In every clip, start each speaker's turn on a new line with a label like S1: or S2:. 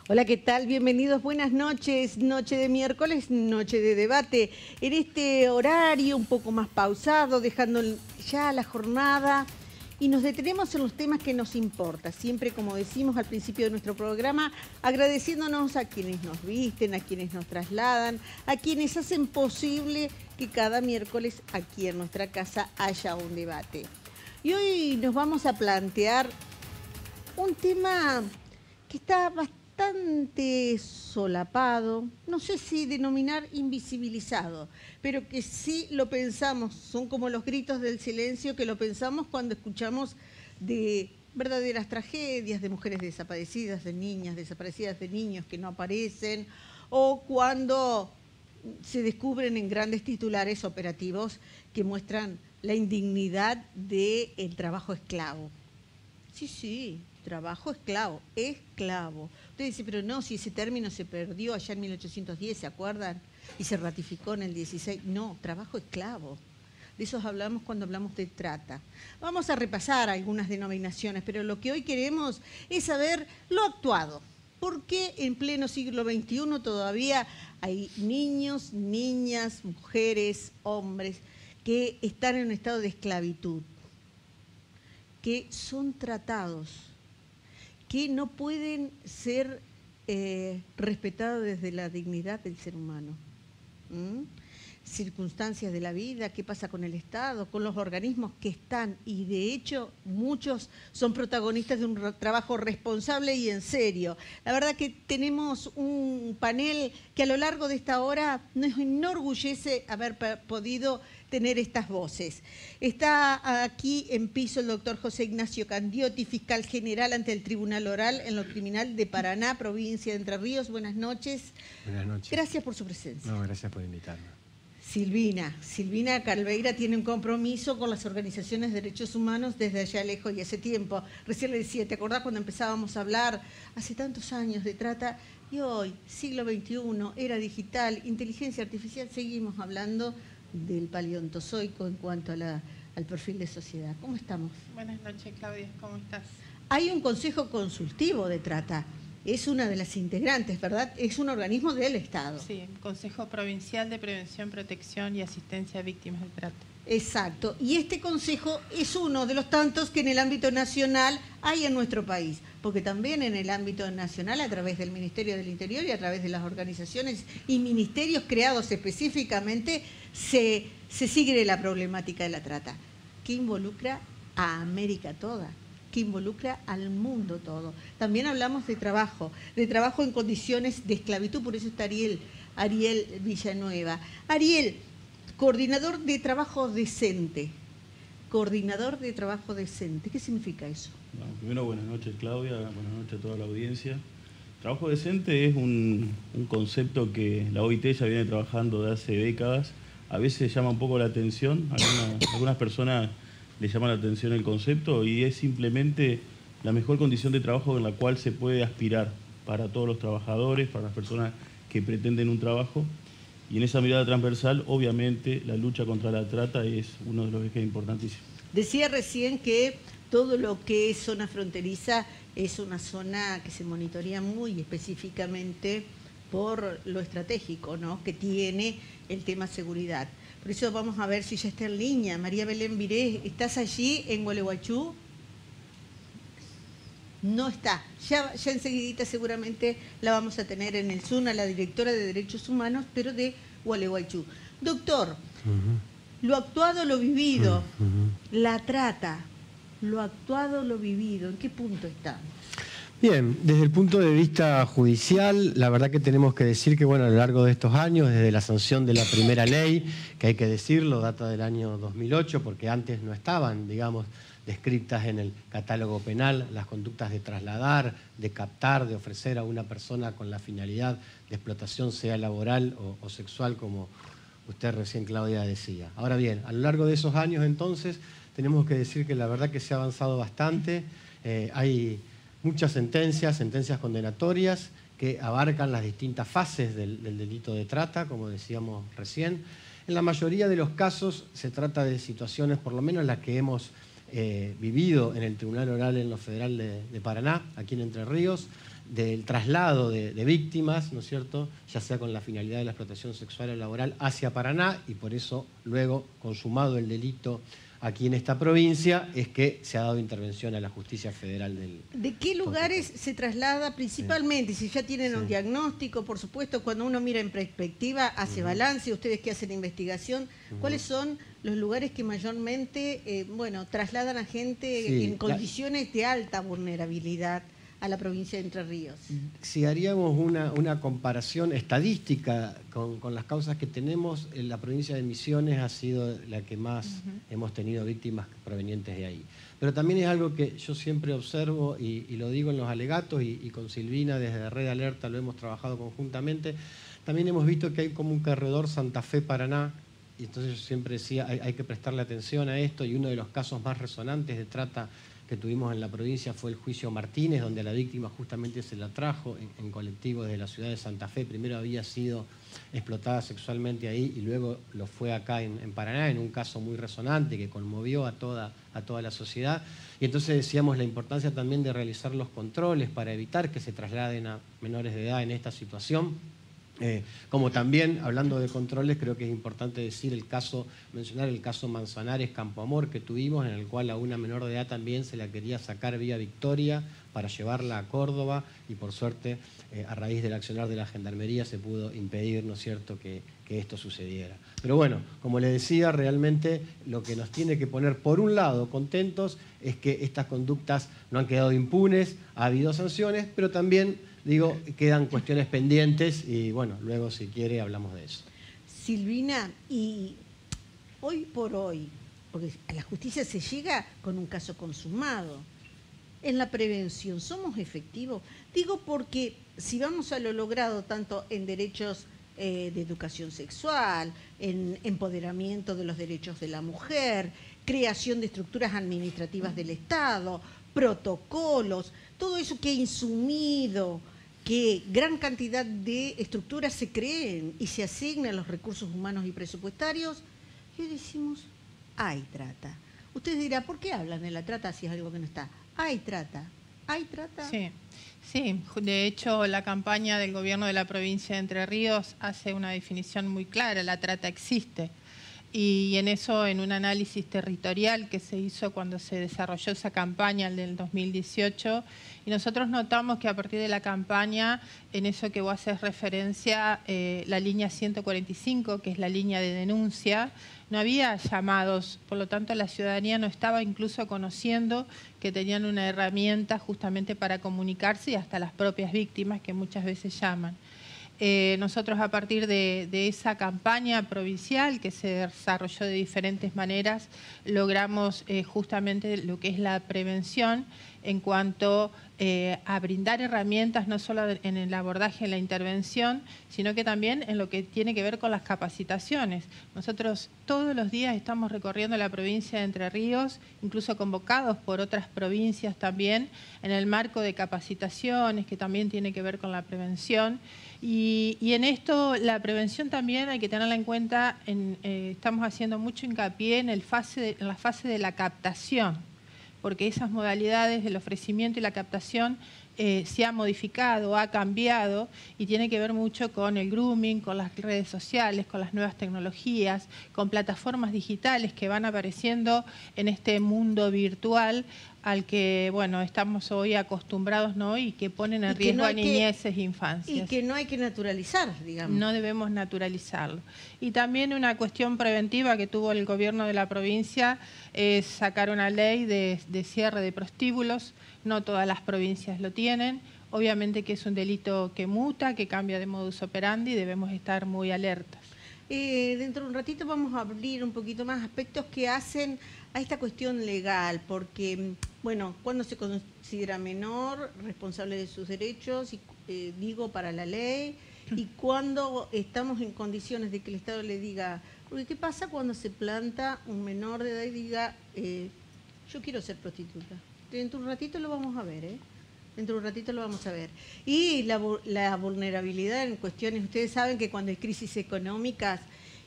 S1: Hola, ¿qué tal? Bienvenidos, buenas noches. Noche de miércoles, noche de debate. En este horario un poco más pausado, dejando ya la jornada y nos detenemos en los temas que nos importan. Siempre, como decimos al principio de nuestro programa, agradeciéndonos a quienes nos visten, a quienes nos trasladan, a quienes hacen posible que cada miércoles aquí en nuestra casa haya un debate. Y hoy nos vamos a plantear un tema que está bastante solapado, no sé si denominar invisibilizado, pero que sí lo pensamos, son como los gritos del silencio que lo pensamos cuando escuchamos de verdaderas tragedias, de mujeres desaparecidas, de niñas desaparecidas, de niños que no aparecen, o cuando se descubren en grandes titulares operativos que muestran la indignidad del trabajo esclavo. Sí, trabajo esclavo, esclavo. Usted dice, pero no, si ese término se perdió allá en 1810, ¿se acuerdan? Y se ratificó en el 16. No, trabajo esclavo. De esos hablamos cuando hablamos de trata. Vamos a repasar algunas denominaciones, pero lo que hoy queremos es saber lo actuado. ¿Por qué en pleno siglo XXI todavía hay niños, niñas, mujeres, hombres que están en un estado de esclavitud, que son tratados, que no pueden ser respetados desde la dignidad del ser humano? Circunstancias de la vida, qué pasa con el Estado, con los organismos que están, y de hecho muchos son protagonistas de un trabajo responsable y en serio. La verdad que tenemos un panel que a lo largo de esta hora nos enorgullece haber podido tener estas voces. Está aquí en piso el doctor José Ignacio Candiotti, fiscal general ante el Tribunal Oral en lo Criminal de Paraná, provincia de Entre Ríos. Buenas noches.
S2: Buenas noches.
S1: Gracias por su presencia.
S2: No, gracias por invitarme.
S1: Silvina Calveira tiene un compromiso con las organizaciones de derechos humanos desde allá lejos y hace tiempo. Recién le decía, ¿te acordás cuando empezábamos a hablar hace tantos años de trata? Y hoy, siglo XXI, era digital, inteligencia artificial, seguimos hablando del paleontozoico en cuanto a al perfil de sociedad. ¿Cómo estamos?
S3: Buenas noches, Claudia. ¿Cómo estás?
S1: Hay un consejo consultivo de trata. Es una de las integrantes, ¿verdad? Es un organismo del Estado.
S3: Sí, Consejo Provincial de Prevención, Protección y Asistencia a Víctimas de Trata.
S1: Exacto. Y este consejo es uno de los tantos que en el ámbito nacional hay en nuestro país, porque también en el ámbito nacional, a través del Ministerio del Interior y a través de las organizaciones y ministerios creados específicamente, se sigue la problemática de la trata, que involucra a América toda, que involucra al mundo todo. También hablamos de trabajo en condiciones de esclavitud, por eso está Ariel Villanueva. Ariel, coordinador de trabajo decente. Coordinador de trabajo decente, ¿qué significa eso?
S4: Bueno, primero, buenas noches, Claudia, buenas noches a toda la audiencia. Trabajo decente es un concepto que la OIT ya viene trabajando de hace décadas. A veces llama un poco la atención, algunas personas le llama la atención el concepto, y es simplemente la mejor condición de trabajo en la cual se puede aspirar para todos los trabajadores, para las personas que pretenden un trabajo. Y en esa mirada transversal, obviamente, la lucha contra la trata es uno de los ejes importantísimos.
S1: Decía recién que todo lo que es zona fronteriza es una zona que se monitorea muy específicamente por lo estratégico, ¿no?, que tiene el tema seguridad. Por eso vamos a ver si ya está en línea. María Belén Viré, ¿estás allí en Gualeguaychú? No está. Ya enseguidita seguramente la vamos a tener en el Zoom a la directora de Derechos Humanos, pero de Gualeguaychú. Doctor, lo actuado, lo vivido, la trata, lo actuado, lo vivido, ¿en qué punto estamos?
S2: Bien, desde el punto de vista judicial, la verdad que tenemos que decir que, bueno, a lo largo de estos años, desde la sanción de la primera ley, que hay que decirlo, data del año 2008, porque antes no estaban, digamos, descritas en el catálogo penal las conductas de trasladar, de captar, de ofrecer a una persona con la finalidad de explotación, sea laboral o sexual, como usted recién, Claudia, decía. Ahora bien, a lo largo de esos años, entonces, tenemos que decir que la verdad que se ha avanzado bastante. Hay muchas sentencias condenatorias que abarcan las distintas fases del delito de trata, como decíamos recién. En la mayoría de los casos se trata de situaciones, por lo menos las que hemos vivido en el Tribunal Oral en lo Federal de Paraná, aquí en Entre Ríos, del traslado de víctimas, ¿no es cierto?, ya sea con la finalidad de la explotación sexual o laboral hacia Paraná, y por eso luego, consumado el delito aquí en esta provincia, es que se ha dado intervención a la justicia federal del...
S1: ¿De qué lugares se traslada principalmente? Si ya tienen un diagnóstico, por supuesto, cuando uno mira en perspectiva, hace balance, ustedes que hacen investigación, ¿cuáles son los lugares que mayormente, trasladan a gente en condiciones de alta vulnerabilidad a la provincia de Entre Ríos?
S2: Si haríamos una comparación estadística con las causas que tenemos, la provincia de Misiones ha sido la que más hemos tenido víctimas provenientes de ahí. Pero también es algo que yo siempre observo y lo digo en los alegatos, y con Silvina desde Red Alerta lo hemos trabajado conjuntamente. También hemos visto que hay como un corredor Santa Fe-Paraná, y entonces yo siempre decía hay que prestarle atención a esto, y uno de los casos más resonantes de trata que tuvimos en la provincia fue el juicio Martínez, donde a la víctima justamente se la trajo en colectivo desde la ciudad de Santa Fe. Primero había sido explotada sexualmente ahí y luego lo fue acá en Paraná, en un caso muy resonante que conmovió a toda la sociedad. Y entonces decíamos la importancia también de realizar los controles para evitar que se trasladen a menores de edad en esta situación. Como también, hablando de controles, creo que es importante mencionar el caso Manzanares Campo Amor que tuvimos, en el cual a una menor de edad también se la quería sacar vía Victoria para llevarla a Córdoba, y por suerte, a raíz del accionar de la Gendarmería se pudo impedir, ¿no es cierto?, que esto sucediera. Pero bueno, como les decía, realmente lo que nos tiene que poner, por un lado, contentos, es que estas conductas no han quedado impunes, ha habido sanciones, pero también, digo, quedan cuestiones pendientes y, bueno, luego, si quiere, hablamos de eso.
S1: Silvina, y hoy por hoy, porque a la justicia se llega con un caso consumado, en la prevención, ¿somos efectivos? Digo porque si vamos a lo logrado tanto en derechos de educación sexual, en empoderamiento de los derechos de la mujer, creación de estructuras administrativas del Estado, protocolos, todo eso que ha insumido que gran cantidad de estructuras se creen y se asignan los recursos humanos y presupuestarios, y hoy decimos, hay trata. Ustedes dirán, ¿por qué hablan de la trata si es algo que no está? Hay trata. ¿Hay trata?
S3: Sí, de hecho la campaña del gobierno de la provincia de Entre Ríos hace una definición muy clara, la trata existe. Y en eso, en un análisis territorial que se hizo cuando se desarrolló esa campaña, el del 2018, y nosotros notamos que a partir de la campaña, en eso que vos haces referencia, la línea 145, que es la línea de denuncia, no había llamados, por lo tanto la ciudadanía no estaba incluso conociendo que tenían una herramienta justamente para comunicarse, y hasta las propias víctimas que muchas veces llaman. Nosotros, a partir de esa campaña provincial que se desarrolló de diferentes maneras, logramos justamente lo que es la prevención en cuanto a brindar herramientas no solo en el abordaje, en la intervención, sino que también en lo que tiene que ver con las capacitaciones. Nosotros todos los días estamos recorriendo la provincia de Entre Ríos, incluso convocados por otras provincias también, en el marco de capacitaciones que también tiene que ver con la prevención. Y en esto, la prevención también hay que tenerla en cuenta, estamos haciendo mucho hincapié en la fase de la captación, porque esas modalidades del ofrecimiento y la captación se ha modificado, ha cambiado, y tiene que ver mucho con el grooming, con las redes sociales, con las nuevas tecnologías, con plataformas digitales que van apareciendo en este mundo virtual al que, bueno, estamos hoy acostumbrados, ¿no?, y que ponen en riesgo a niñeces e infancias.
S1: Y que no hay que naturalizar, digamos.
S3: No debemos naturalizarlo. Y también una cuestión preventiva que tuvo el gobierno de la provincia es sacar una ley de cierre de prostíbulos. No todas las provincias lo tienen. Obviamente que es un delito que muta, que cambia de modus operandi, y debemos estar muy alertas.
S1: Dentro de un ratito vamos a abrir un poquito más aspectos que hacen a esta cuestión legal, porque, bueno, cuando se considera menor, responsable de sus derechos, y digo, para la ley, y cuando estamos en condiciones de que el Estado le diga, porque ¿qué pasa cuando se planta un menor de edad y diga, yo quiero ser prostituta? Dentro de un ratito lo vamos a ver, Dentro de un ratito lo vamos a ver. Y la vulnerabilidad en cuestiones, ustedes saben que cuando hay crisis económicas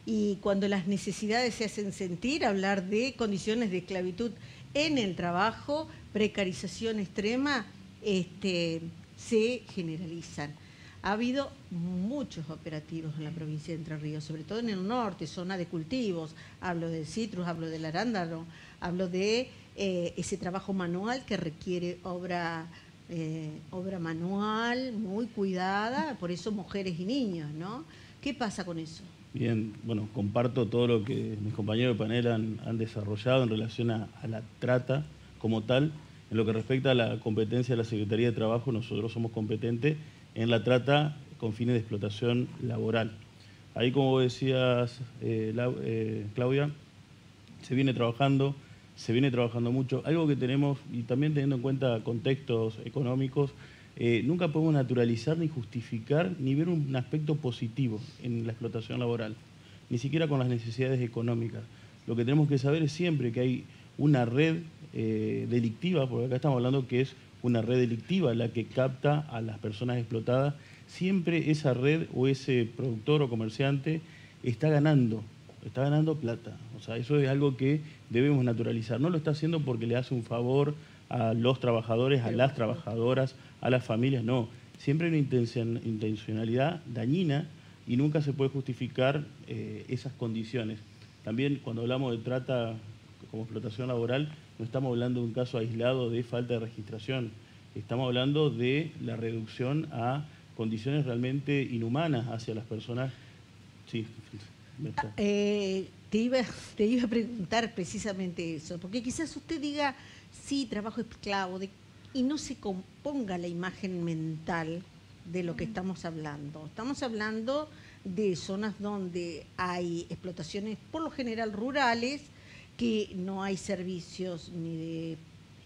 S1: y cuando las necesidades se hacen sentir, hablar de condiciones de esclavitud en el trabajo, precarización extrema, se generalizan. Ha habido muchos operativos en la provincia de Entre Ríos, sobre todo en el norte, zona de cultivos. Hablo del citrus, hablo del arándano, hablo de ese trabajo manual que requiere obra manual, muy cuidada, por eso mujeres y niños, ¿no? ¿Qué pasa con eso?
S4: Bien, bueno, comparto todo lo que mis compañeros de panel han desarrollado en relación a la trata como tal. En lo que respecta a la competencia de la Secretaría de Trabajo, nosotros somos competentes en la trata con fines de explotación laboral. Ahí, como vos decías, Claudia, se viene trabajando mucho. Algo que tenemos, y también teniendo en cuenta contextos económicos, nunca podemos naturalizar ni justificar ni ver un aspecto positivo en la explotación laboral, ni siquiera con las necesidades económicas. Lo que tenemos que saber es siempre que hay una red delictiva, porque acá estamos hablando que es una red delictiva la que capta a las personas explotadas. Siempre esa red o ese productor o comerciante está ganando plata. O sea, eso es algo que debemos naturalizar. No lo está haciendo porque le hace un favor a los trabajadores, a las trabajadoras, a las familias, no. Siempre hay una intencionalidad dañina y nunca se puede justificar esas condiciones. También cuando hablamos de trata como explotación laboral, no estamos hablando de un caso aislado de falta de registración. Estamos hablando de la reducción a condiciones realmente inhumanas hacia las personas. Sí.
S1: Te iba a preguntar precisamente eso, porque quizás usted diga, sí, trabajo esclavo, y no se componga la imagen mental de lo que estamos hablando. Estamos hablando de zonas donde hay explotaciones, por lo general rurales, que no hay servicios ni de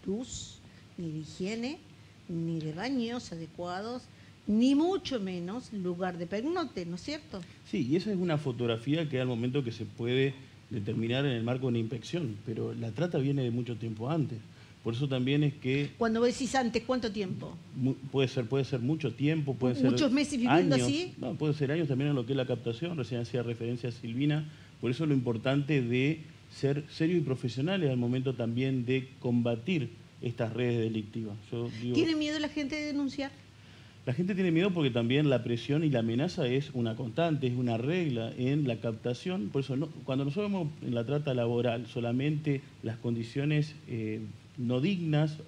S1: luz, ni de higiene, ni de baños adecuados, ni mucho menos lugar de pernote, ¿no es cierto?
S4: Sí, y esa es una fotografía que al momento que se puede determinar en el marco de una inspección, pero la trata viene de mucho tiempo antes. Por eso también es que...
S1: Cuando vos decís antes, ¿cuánto tiempo?
S4: Puede ser mucho tiempo, puede ser
S1: ¿Muchos meses viviendo
S4: años,
S1: así?
S4: No, puede ser años también en lo que es la captación, recién hacía referencia a Silvina. Por eso lo importante de ser serios y profesionales al momento también de combatir estas redes delictivas.
S1: ¿Tiene miedo la gente de denunciar?
S4: La gente tiene miedo porque también la presión y la amenaza es una constante, es una regla en la captación. Por eso cuando nosotros vemos en la trata laboral solamente las condiciones no dignas,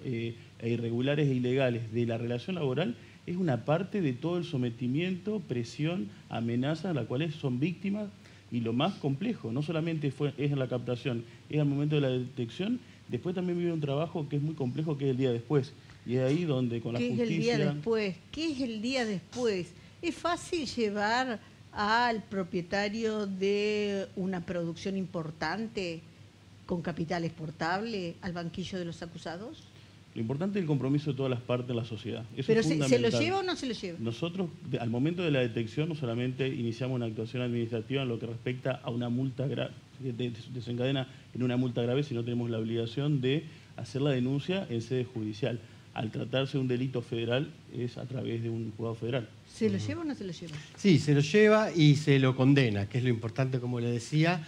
S4: irregulares e ilegales de la relación laboral, es una parte de todo el sometimiento, presión, amenaza a la cual son víctimas. Y lo más complejo, no solamente es en la captación, es al momento de la detección, después también vive un trabajo que es muy complejo, que es el día después. Y es ahí donde con la justicia...
S1: ¿Qué es el día después? ¿Qué es el día después? ¿Es fácil llevar al propietario de una producción importante con capital exportable al banquillo de los acusados?
S4: Lo importante es el compromiso de todas las partes de la sociedad. Eso
S1: ¿Pero
S4: es
S1: se lo lleva o no se lo lleva?
S4: Nosotros, al momento de la detección, no solamente iniciamos una actuación administrativa en lo que respecta a una multa grave, desencadena en una multa grave, sino tenemos la obligación de hacer la denuncia en sede judicial. Al tratarse de un delito federal, es a través de un juzgado federal.
S1: ¿Se lo lleva o no se lo lleva?
S2: Sí, se lo lleva y se lo condena, que es lo importante, como le decía.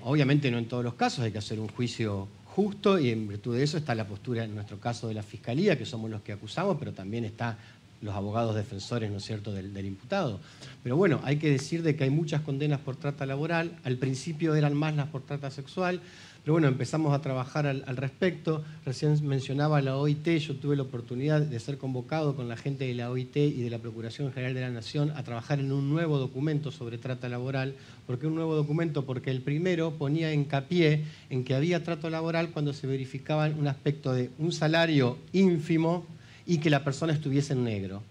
S2: Obviamente no en todos los casos, hay que hacer un juicio justo y en virtud de eso está la postura, en nuestro caso, de la Fiscalía, que somos los que acusamos, pero también están los abogados defensores, ¿no es cierto?, del imputado. Pero bueno, hay que decir de que hay muchas condenas por trata laboral. Al principio eran más las por trata sexual, pero bueno, empezamos a trabajar al respecto. Recién mencionaba la OIT, yo tuve la oportunidad de ser convocado con la gente de la OIT y de la Procuración General de la Nación a trabajar en un nuevo documento sobre trata laboral. ¿Por qué un nuevo documento? Porque el primero ponía hincapié en que había trato laboral cuando se verificaba un aspecto de un salario ínfimo y que la persona estuviese en negro.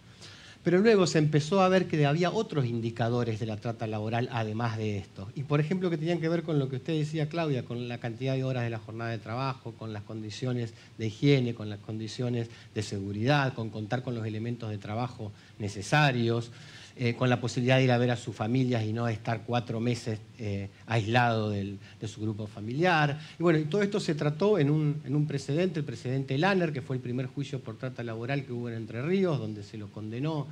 S2: Pero luego se empezó a ver que había otros indicadores de la trata laboral además de esto. Y por ejemplo que tenían que ver con lo que usted decía, Claudia, con la cantidad de horas de la jornada de trabajo, con las condiciones de higiene, con las condiciones de seguridad, con contar con los elementos de trabajo necesarios, con la posibilidad de ir a ver a sus familias y no estar 4 meses aislado de su grupo familiar. Y bueno, y todo esto se trató en un precedente, el precedente Lanner, que fue el primer juicio por trata laboral que hubo en Entre Ríos, donde se lo condenó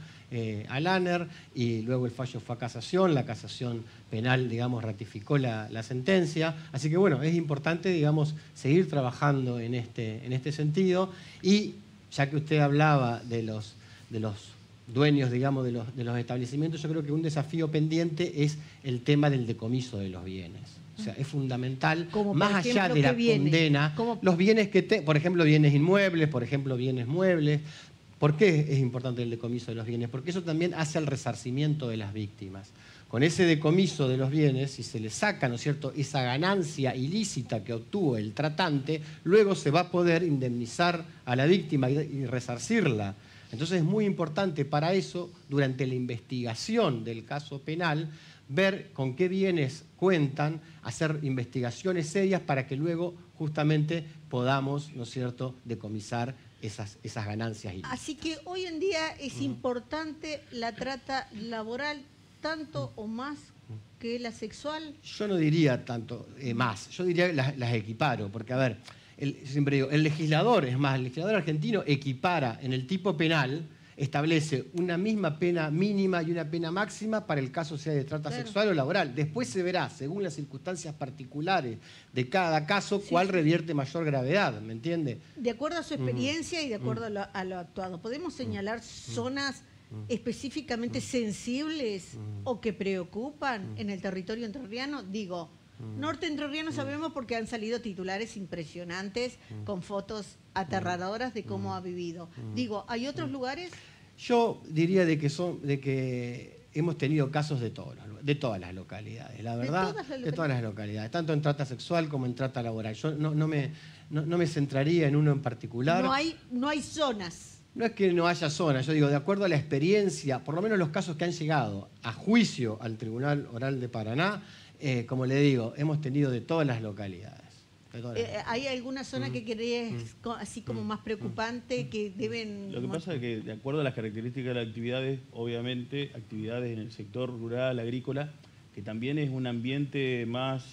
S2: a Lanner, y luego el fallo fue a casación, la casación penal, digamos, ratificó la sentencia. Así que bueno, es importante, digamos, seguir trabajando en este sentido. Y ya que usted hablaba de dueños, digamos, de los establecimientos, yo creo que un desafío pendiente es el tema del decomiso de los bienes. O sea, es fundamental, más allá de la condena, los bienes por ejemplo, bienes inmuebles, por ejemplo, bienes muebles. ¿Por qué es importante el decomiso de los bienes? Porque eso también hace el resarcimiento de las víctimas. Con ese decomiso de los bienes, si se le saca, ¿no es cierto?, esa ganancia ilícita que obtuvo el tratante, luego se va a poder indemnizar a la víctima y resarcirla. Entonces es muy importante para eso, durante la investigación del caso penal, ver con qué bienes cuentan, hacer investigaciones serias para que luego justamente podamos, ¿no es cierto?, decomisar esas ganancias ilícitas.
S1: Así que hoy en día es importante la trata laboral tanto o más que la sexual.
S2: Yo no diría tanto más, yo diría las equiparo, porque a ver, siempre digo, el legislador argentino equipara en el tipo penal, establece una misma pena mínima y una pena máxima para el caso sea de trata sexual o laboral. Después se verá, según las circunstancias particulares de cada caso, cuál revierte mayor gravedad, ¿me entiende?
S1: De acuerdo a su experiencia y de acuerdo a lo actuado. ¿Podemos señalar zonas específicamente sensibles o que preocupan en el territorio entrerriano? Digo, norte entrerriano sabemos porque han salido titulares impresionantes con fotos aterradoras de cómo ha vivido. Digo, ¿hay otros lugares?
S2: Yo diría de que hemos tenido casos de todas las localidades, la verdad, de todas las localidades, tanto en trata sexual como en trata laboral. Yo no me centraría en uno en particular.
S1: No hay zonas.
S2: No es que no haya zonas, yo digo, de acuerdo a la experiencia, por lo menos los casos que han llegado a juicio al Tribunal Oral de Paraná, como le digo, hemos tenido de todas las localidades.
S1: ¿Hay alguna zona que crees así como más preocupante que deben...?
S4: Lo que pasa es que de acuerdo a las características de las actividades, obviamente actividades en el sector rural, agrícola, que también es un ambiente más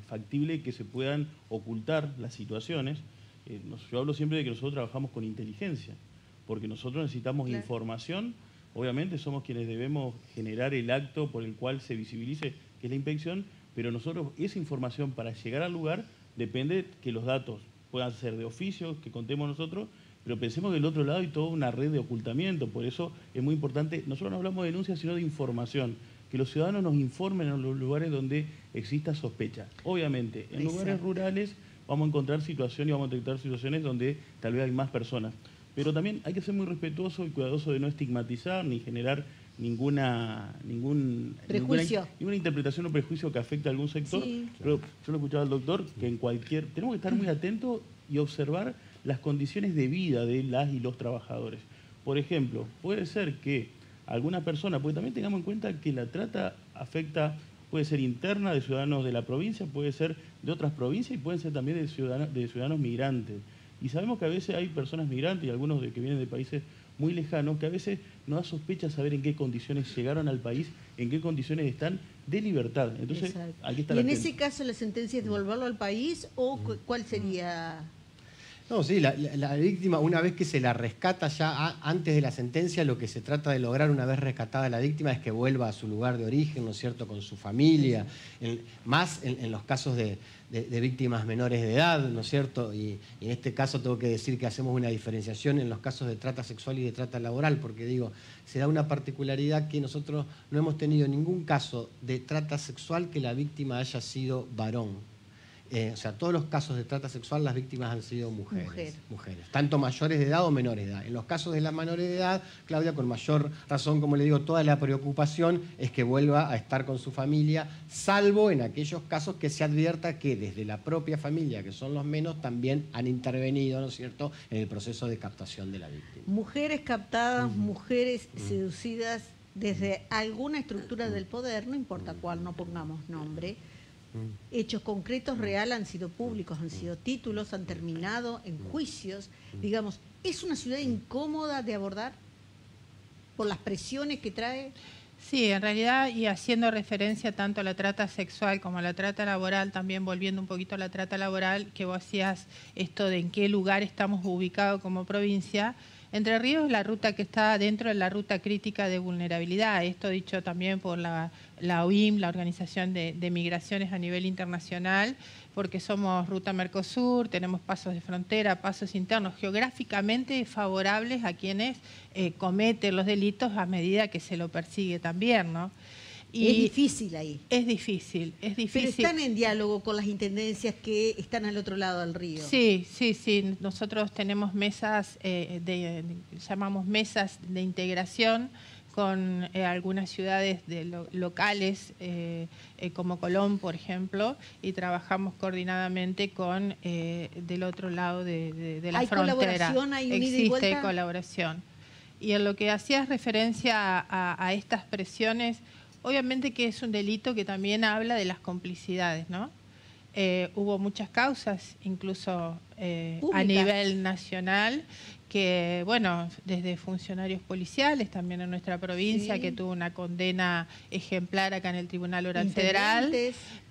S4: factible que se puedan ocultar las situaciones. Yo hablo siempre de que nosotros trabajamos con inteligencia, porque nosotros necesitamos información. Obviamente somos quienes debemos generar el acto por el cual se visibilice, que es la inspección, pero nosotros esa información para llegar al lugar depende que los datos puedan ser de oficio, que contemos nosotros, pero pensemos que del otro lado hay toda una red de ocultamiento. Por eso es muy importante, nosotros no hablamos de denuncia, sino de información, que los ciudadanos nos informen en los lugares donde exista sospecha. Obviamente, en lugares rurales vamos a encontrar situaciones y vamos a detectar situaciones donde tal vez hay más personas. Pero también hay que ser muy respetuoso y cuidadoso de no estigmatizar ni generar ninguna interpretación o prejuicio que afecte a algún sector.
S1: Sí.
S4: Pero yo lo escuchaba al doctor, que tenemos que estar muy atentos y observar las condiciones de vida de las y los trabajadores. Por ejemplo, puede ser que alguna persona, porque también tengamos en cuenta que la trata puede ser interna de ciudadanos de la provincia, puede ser de otras provincias y pueden ser también de ciudadanos migrantes. Y sabemos que a veces hay personas migrantes y algunos que vienen de países muy lejanos que a veces nos da sospecha saber en qué condiciones llegaron al país, en qué condiciones están de libertad. Entonces, hay que estar atentos.
S1: ¿Y en ese caso la sentencia es devolverlo al país o cuál sería...?
S2: No, sí, la víctima, una vez que se la rescata ya antes de la sentencia, lo que se trata de lograr una vez rescatada la víctima es que vuelva a su lugar de origen, ¿no es cierto?, con su familia, más en los casos de víctimas menores de edad, ¿no es cierto? Y en este caso tengo que decir que hacemos una diferenciación en los casos de trata sexual y de trata laboral, porque digo, se da una particularidad que nosotros no hemos tenido ningún caso de trata sexual que la víctima haya sido varón. O sea, todos los casos de trata sexual las víctimas han sido mujeres, tanto mayores de edad o menores de edad. En los casos de las menores de edad, Claudia, con mayor razón, como le digo, toda la preocupación es que vuelva a estar con su familia, salvo en aquellos casos que se advierta que desde la propia familia, que son los menos, también han intervenido, ¿no es cierto?, en el proceso de captación de la víctima.
S1: Mujeres captadas, mujeres seducidas desde alguna estructura del poder, no importa cuál, no pongamos nombre. Hechos concretos, real, han sido públicos, han sido títulos, han terminado en juicios. Digamos, ¿es una ciudad incómoda de abordar por las presiones que trae?
S3: Sí, en realidad, y haciendo referencia tanto a la trata sexual como a la trata laboral, también volviendo un poquito a la trata laboral, que vos hacías esto de en qué lugar estamos ubicados como provincia. Entre Ríos es la ruta que está dentro de la ruta crítica de vulnerabilidad, esto dicho también por la OIM, la Organización de Migraciones a nivel internacional, porque somos ruta Mercosur, tenemos pasos de frontera, pasos internos, geográficamente favorables a quienes cometen los delitos a medida que se lo persigue también, ¿no?
S1: Y es difícil ahí.
S3: Es difícil, es difícil.
S1: Pero están en diálogo con las intendencias que están al otro lado del río.
S3: Sí, sí, sí. Nosotros tenemos mesas, llamamos mesas de integración con algunas ciudades locales, como Colón, por ejemplo, y trabajamos coordinadamente con del otro lado de la
S1: ¿Hay
S3: frontera.
S1: colaboración? ¿Hay un ida y
S3: Existe
S1: vuelta?
S3: colaboración. Y en lo que hacías referencia a estas presiones, obviamente que es un delito que también habla de las complicidades, ¿no? Hubo muchas causas, incluso a nivel nacional, que, bueno, desde funcionarios policiales, también en nuestra provincia, sí, que tuvo una condena ejemplar acá en el Tribunal Oral Federal.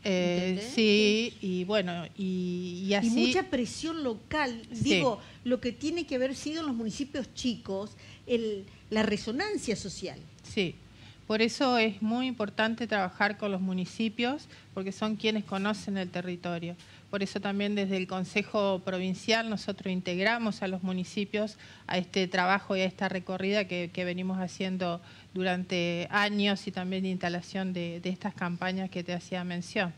S3: Sí, y bueno, y así...
S1: Y mucha presión local. Sí. Digo, lo que tiene que haber sido en los municipios chicos, la resonancia social.
S3: Sí. Por eso es muy importante trabajar con los municipios, porque son quienes conocen el territorio. Por eso también desde el Consejo Provincial nosotros integramos a los municipios a este trabajo y a esta recorrida que venimos haciendo durante años y también de instalación de estas campañas que te hacía mención.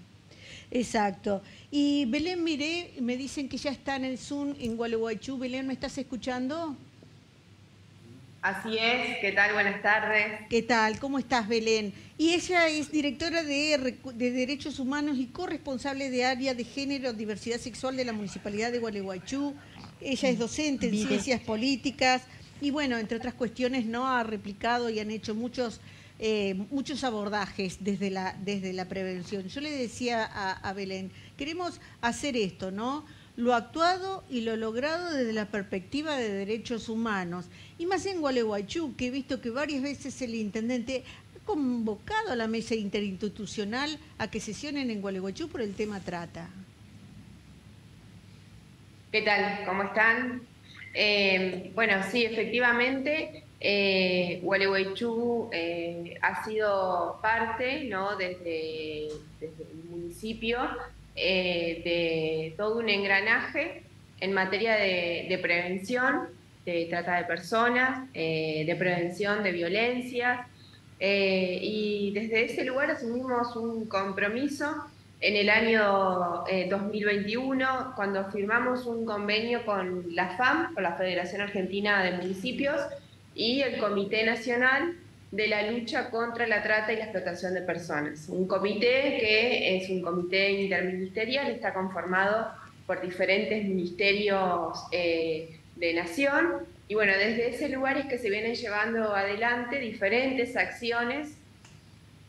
S1: Exacto. Y Belén Miré, me dicen que ya está en el Zoom en Gualeguaychú. Belén, ¿me estás escuchando?
S5: Así es, ¿qué tal? Buenas tardes.
S1: ¿Qué tal? ¿Cómo estás, Belén? Y ella es directora de Derechos Humanos y corresponsable de área de género, diversidad sexual de la Municipalidad de Gualeguaychú. Ella es docente en ciencias políticas y, bueno, entre otras cuestiones, no ha replicado y han hecho muchos abordajes desde la prevención. Yo le decía a Belén, queremos hacer esto, ¿no? Lo actuado y lo logrado desde la perspectiva de derechos humanos. Y más en Gualeguaychú, que he visto que varias veces el intendente ha convocado a la mesa interinstitucional a que sesionen en Gualeguaychú por el tema trata.
S5: ¿Qué tal? ¿Cómo están? Bueno, sí, efectivamente, Gualeguaychú ha sido parte, ¿no?, desde el municipio, de todo un engranaje en materia de prevención, de trata de personas, de prevención de violencias, y desde ese lugar asumimos un compromiso en el año 2021, cuando firmamos un convenio con la FAM, con la Federación Argentina de Municipios, y el Comité Nacional de la Lucha contra la Trata y la Explotación de Personas. Un comité que es un comité interministerial, está conformado por diferentes ministerios de nación, y bueno, desde ese lugar es que se vienen llevando adelante diferentes acciones,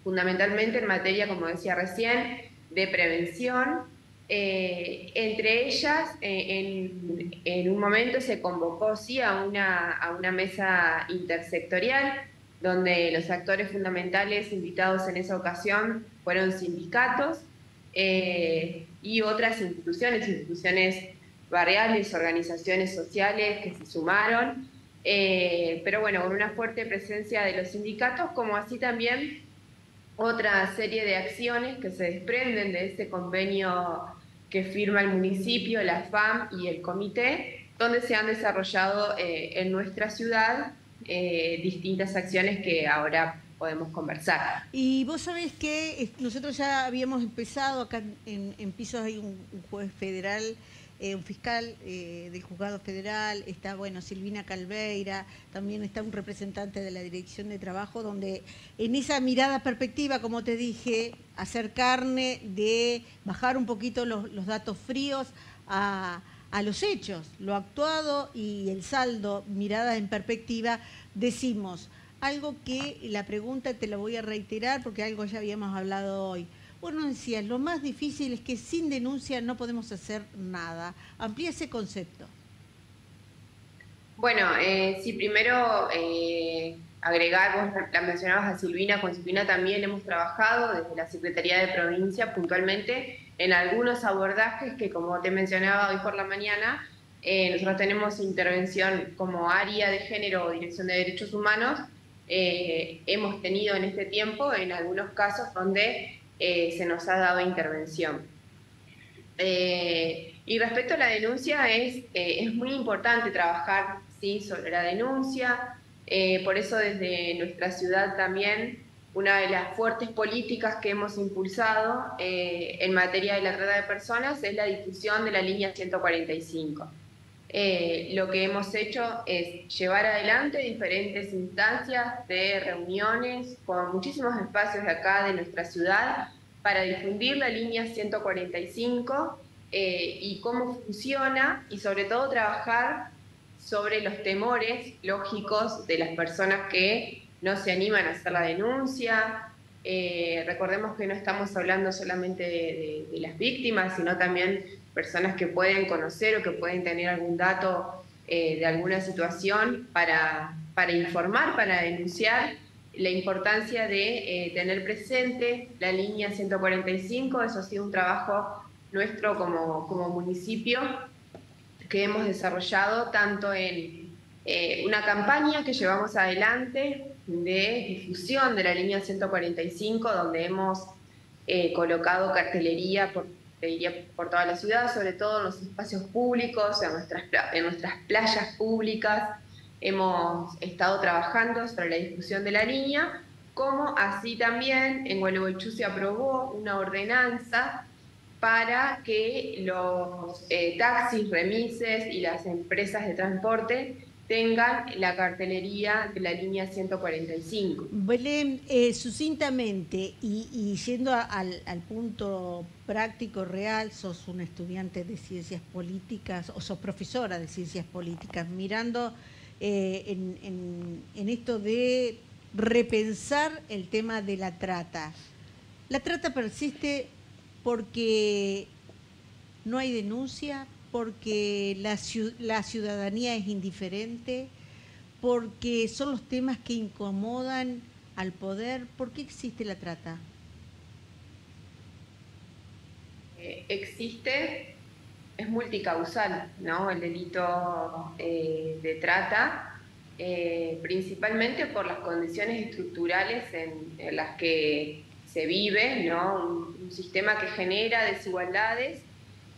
S5: fundamentalmente en materia, como decía recién, de prevención. Entre ellas, en un momento se convocó sí a una mesa intersectorial, donde los actores fundamentales invitados en esa ocasión fueron sindicatos y otras instituciones barriales, organizaciones sociales que se sumaron, pero bueno, con una fuerte presencia de los sindicatos, como así también otra serie de acciones que se desprenden de este convenio que firma el municipio, la FAM y el comité, donde se han desarrollado en nuestra ciudad distintas acciones que ahora podemos conversar.
S1: Y vos sabés que nosotros ya habíamos empezado acá en Pisos, hay un juez federal, un fiscal del juzgado federal, está, bueno, Silvina Calveira, también está un representante de la Dirección de Trabajo, donde en esa mirada perspectiva, como te dije, hacer carne de bajar un poquito los datos fríos a los hechos, lo actuado y el saldo, mirada en perspectiva, decimos algo que la pregunta te la voy a reiterar porque algo ya habíamos hablado hoy. Bueno, decías, lo más difícil es que sin denuncia no podemos hacer nada. Amplía ese concepto.
S5: Bueno, sí, primero agregar, vos la mencionabas a Silvina, con Silvina también hemos trabajado desde la Secretaría de Provincia puntualmente en algunos abordajes que, como te mencionaba hoy por la mañana, Nosotros tenemos intervención como área de género o dirección de derechos humanos. Hemos tenido en este tiempo, en algunos casos, donde se nos ha dado intervención. Y respecto a la denuncia, es muy importante trabajar, ¿sí?, sobre la denuncia. Por eso desde nuestra ciudad también una de las fuertes políticas que hemos impulsado en materia de la trata de personas es la difusión de la línea 145. Lo que hemos hecho es llevar adelante diferentes instancias de reuniones con muchísimos espacios de acá de nuestra ciudad para difundir la línea 145 y cómo funciona, y sobre todo trabajar sobre los temores lógicos de las personas que no se animan a hacer la denuncia. Recordemos que no estamos hablando solamente de las víctimas, sino también personas que pueden conocer o que pueden tener algún dato de alguna situación para informar, para denunciar. La importancia de tener presente la línea 145, eso ha sido un trabajo nuestro como municipio que hemos desarrollado tanto en una campaña que llevamos adelante de difusión de la línea 145, donde hemos colocado cartelería por toda la ciudad, sobre todo en los espacios públicos, en nuestras playas públicas. Hemos estado trabajando sobre la difusión de la línea, como así también en Gualeguaychú se aprobó una ordenanza para que los taxis, remises y las empresas de transporte tengan la cartelería de la línea 145.
S1: Belén, sucintamente, y yendo al punto práctico, real, sos una estudiante de ciencias políticas, o sos profesora de ciencias políticas, mirando en esto de repensar el tema de la trata. La trata persiste porque no hay denuncia, porque la ciudadanía es indiferente, porque son los temas que incomodan al poder. ¿Por qué existe la trata?
S5: Existe, es multicausal, ¿no?, el delito de trata, principalmente por las condiciones estructurales en las que se vive, ¿no?, un sistema que genera desigualdades,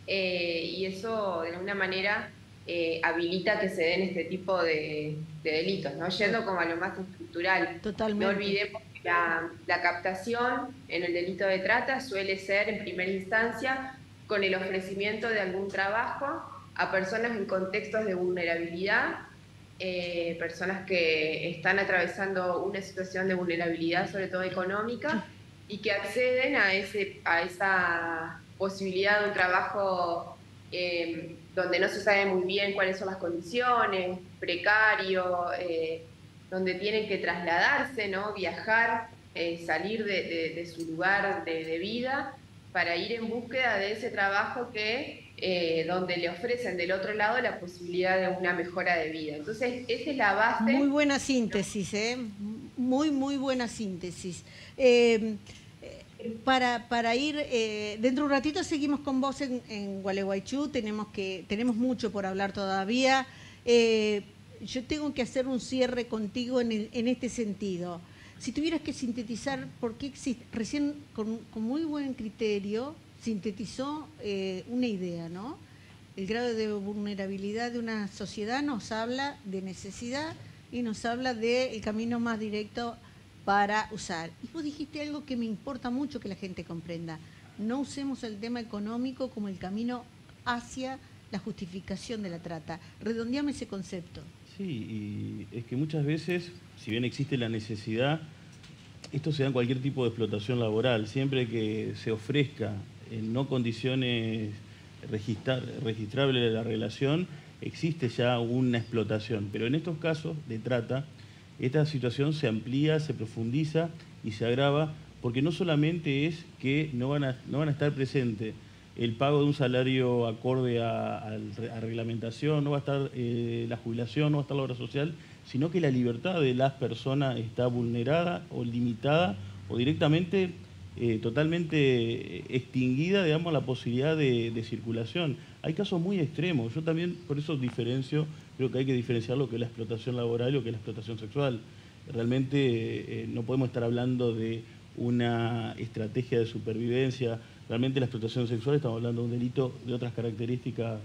S5: y eso de alguna manera habilita que se den este tipo de delitos, ¿no?, yendo como a lo más estructural.
S1: Totalmente.
S5: No olvidemos que la captación en el delito de trata suele ser en primera instancia con el ofrecimiento de algún trabajo a personas en contextos de vulnerabilidad, personas que están atravesando una situación de vulnerabilidad, sobre todo económica, y que acceden a esa posibilidad de un trabajo donde no se sabe muy bien cuáles son las condiciones, precario, donde tienen que trasladarse, ¿no?, viajar, salir de su lugar de vida para ir en búsqueda de ese trabajo donde le ofrecen del otro lado la posibilidad de una mejora de vida. Entonces, esa es la base.
S1: Muy buena síntesis, muy, muy buena síntesis. Para ir, dentro de un ratito seguimos con vos en Gualeguaychú, tenemos mucho por hablar todavía. Yo tengo que hacer un cierre contigo en este sentido. Si tuvieras que sintetizar, ¿por qué existe? Recién, con muy buen criterio, sintetizó una idea, ¿no? El grado de vulnerabilidad de una sociedad nos habla de necesidad y nos habla del camino más directo para usar. Y vos dijiste algo que me importa mucho que la gente comprenda. No usemos el tema económico como el camino hacia la justificación de la trata. Redondeame ese concepto.
S4: Sí, y es que muchas veces, si bien existe la necesidad, esto se da en cualquier tipo de explotación laboral. Siempre que se ofrezca en no condiciones registrables de la relación, existe ya una explotación. Pero en estos casos de trata, esta situación se amplía, se profundiza y se agrava, porque no solamente es que no van a estar presentes el pago de un salario acorde a reglamentación, no va a estar la jubilación, no va a estar la obra social, sino que la libertad de las personas está vulnerada o limitada o directamente totalmente extinguida, digamos, la posibilidad de circulación. Hay casos muy extremos. Yo también, por eso diferencio, creo que hay que diferenciar lo que es la explotación laboral y lo que es la explotación sexual. Realmente no podemos estar hablando de una estrategia de supervivencia. Realmente la explotación sexual, estamos hablando de un delito de otras características,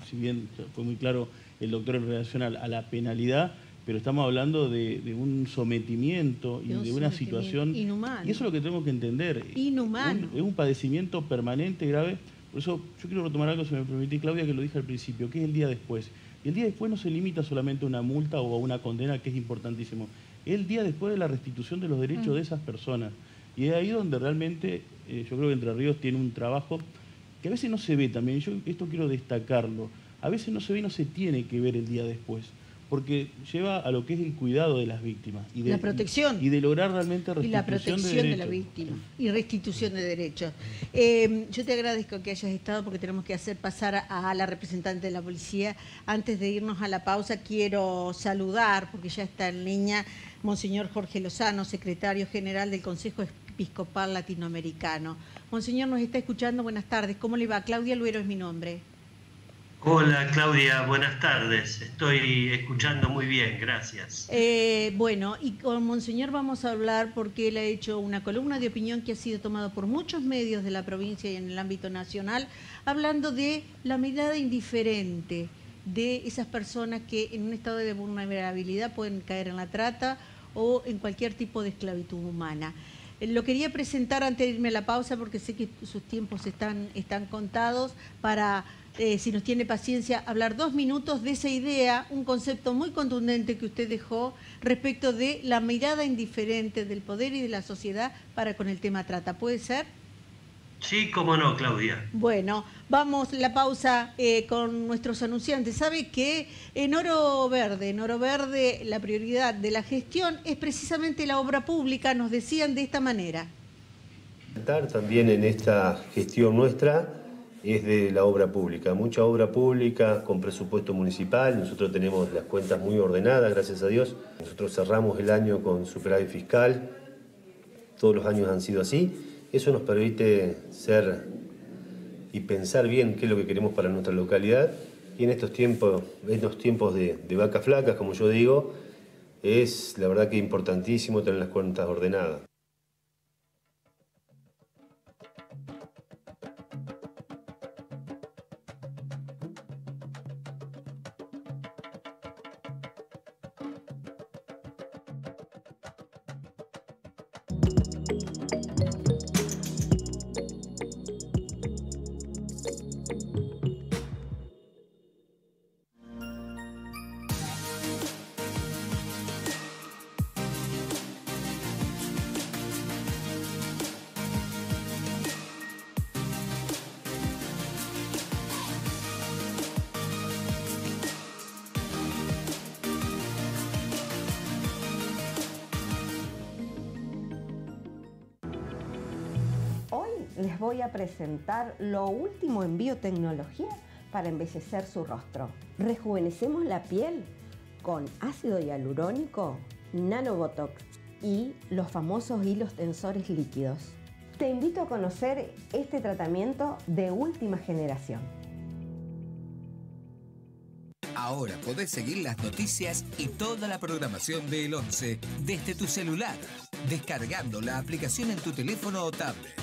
S4: si bien fue muy claro el doctor en relación a la penalidad, pero estamos hablando de un sometimiento y de una situación
S1: inhumana.
S4: Y eso es lo que tenemos que entender.
S1: Inhumano.
S4: Es un padecimiento permanente, grave. Por eso yo quiero retomar algo, si me permitís, Claudia, que lo dije al principio, que es el día después. Y el día después no se limita solamente a una multa o a una condena, que es importantísimo. Es el día después de la restitución de los derechos de esas personas. Y es ahí donde realmente yo creo que Entre Ríos tiene un trabajo que a veces no se ve también. Yo esto quiero destacarlo. A veces no se ve y no se tiene que ver el día después, porque lleva a lo que es el cuidado de las víctimas. Y de,
S1: la protección.
S4: Y de lograr realmente restitución
S1: y la protección de la víctima. Y restitución de derechos. Yo te agradezco que hayas estado porque tenemos que hacer pasar a la representante de la policía. Antes de irnos a la pausa, quiero saludar, porque ya está en línea, Monseñor Jorge Lozano, secretario general del Consejo Episcopal Latinoamericano. Monseñor, nos está escuchando. Buenas tardes. ¿Cómo le va? Claudia Luero es mi nombre.
S6: Hola Claudia, buenas tardes. Estoy escuchando muy bien, gracias.
S1: Bueno, y con Monseñor vamos a hablar porque él ha hecho una columna de opinión que ha sido tomada por muchos medios de la provincia y en el ámbito nacional, hablando de la mirada indiferente de esas personas que en un estado de vulnerabilidad pueden caer en la trata o en cualquier tipo de esclavitud humana. Lo quería presentar antes de irme a la pausa porque sé que sus tiempos están contados para... si nos tiene paciencia, hablar 2 minutos de esa idea, un concepto muy contundente que usted dejó respecto de la mirada indiferente del poder y de la sociedad para con el tema trata. ¿Puede ser?
S6: Sí, cómo no, Claudia.
S1: Bueno, vamos la pausa con nuestros anunciantes. ¿Sabe que en Oro Verde, la prioridad de la gestión es precisamente la obra pública? Nos decían de esta manera.
S7: También en esta gestión nuestra es de la obra pública, mucha obra pública con presupuesto municipal. Nosotros tenemos las cuentas muy ordenadas, gracias a Dios. Nosotros cerramos el año con superávit fiscal, todos los años han sido así. Eso nos permite ser y pensar bien qué es lo que queremos para nuestra localidad. Y en estos tiempos de vacas flacas, como yo digo, es la verdad que importantísimo tener las cuentas ordenadas.
S8: Les voy a presentar lo último en biotecnología para embellecer su rostro. Rejuvenecemos la piel con ácido hialurónico, nanobotox y los famosos hilos tensores líquidos. Te invito a conocer este tratamiento de última generación.
S9: Ahora podés seguir las noticias y toda la programación de El 11 desde tu celular, descargando la aplicación en tu teléfono o tablet.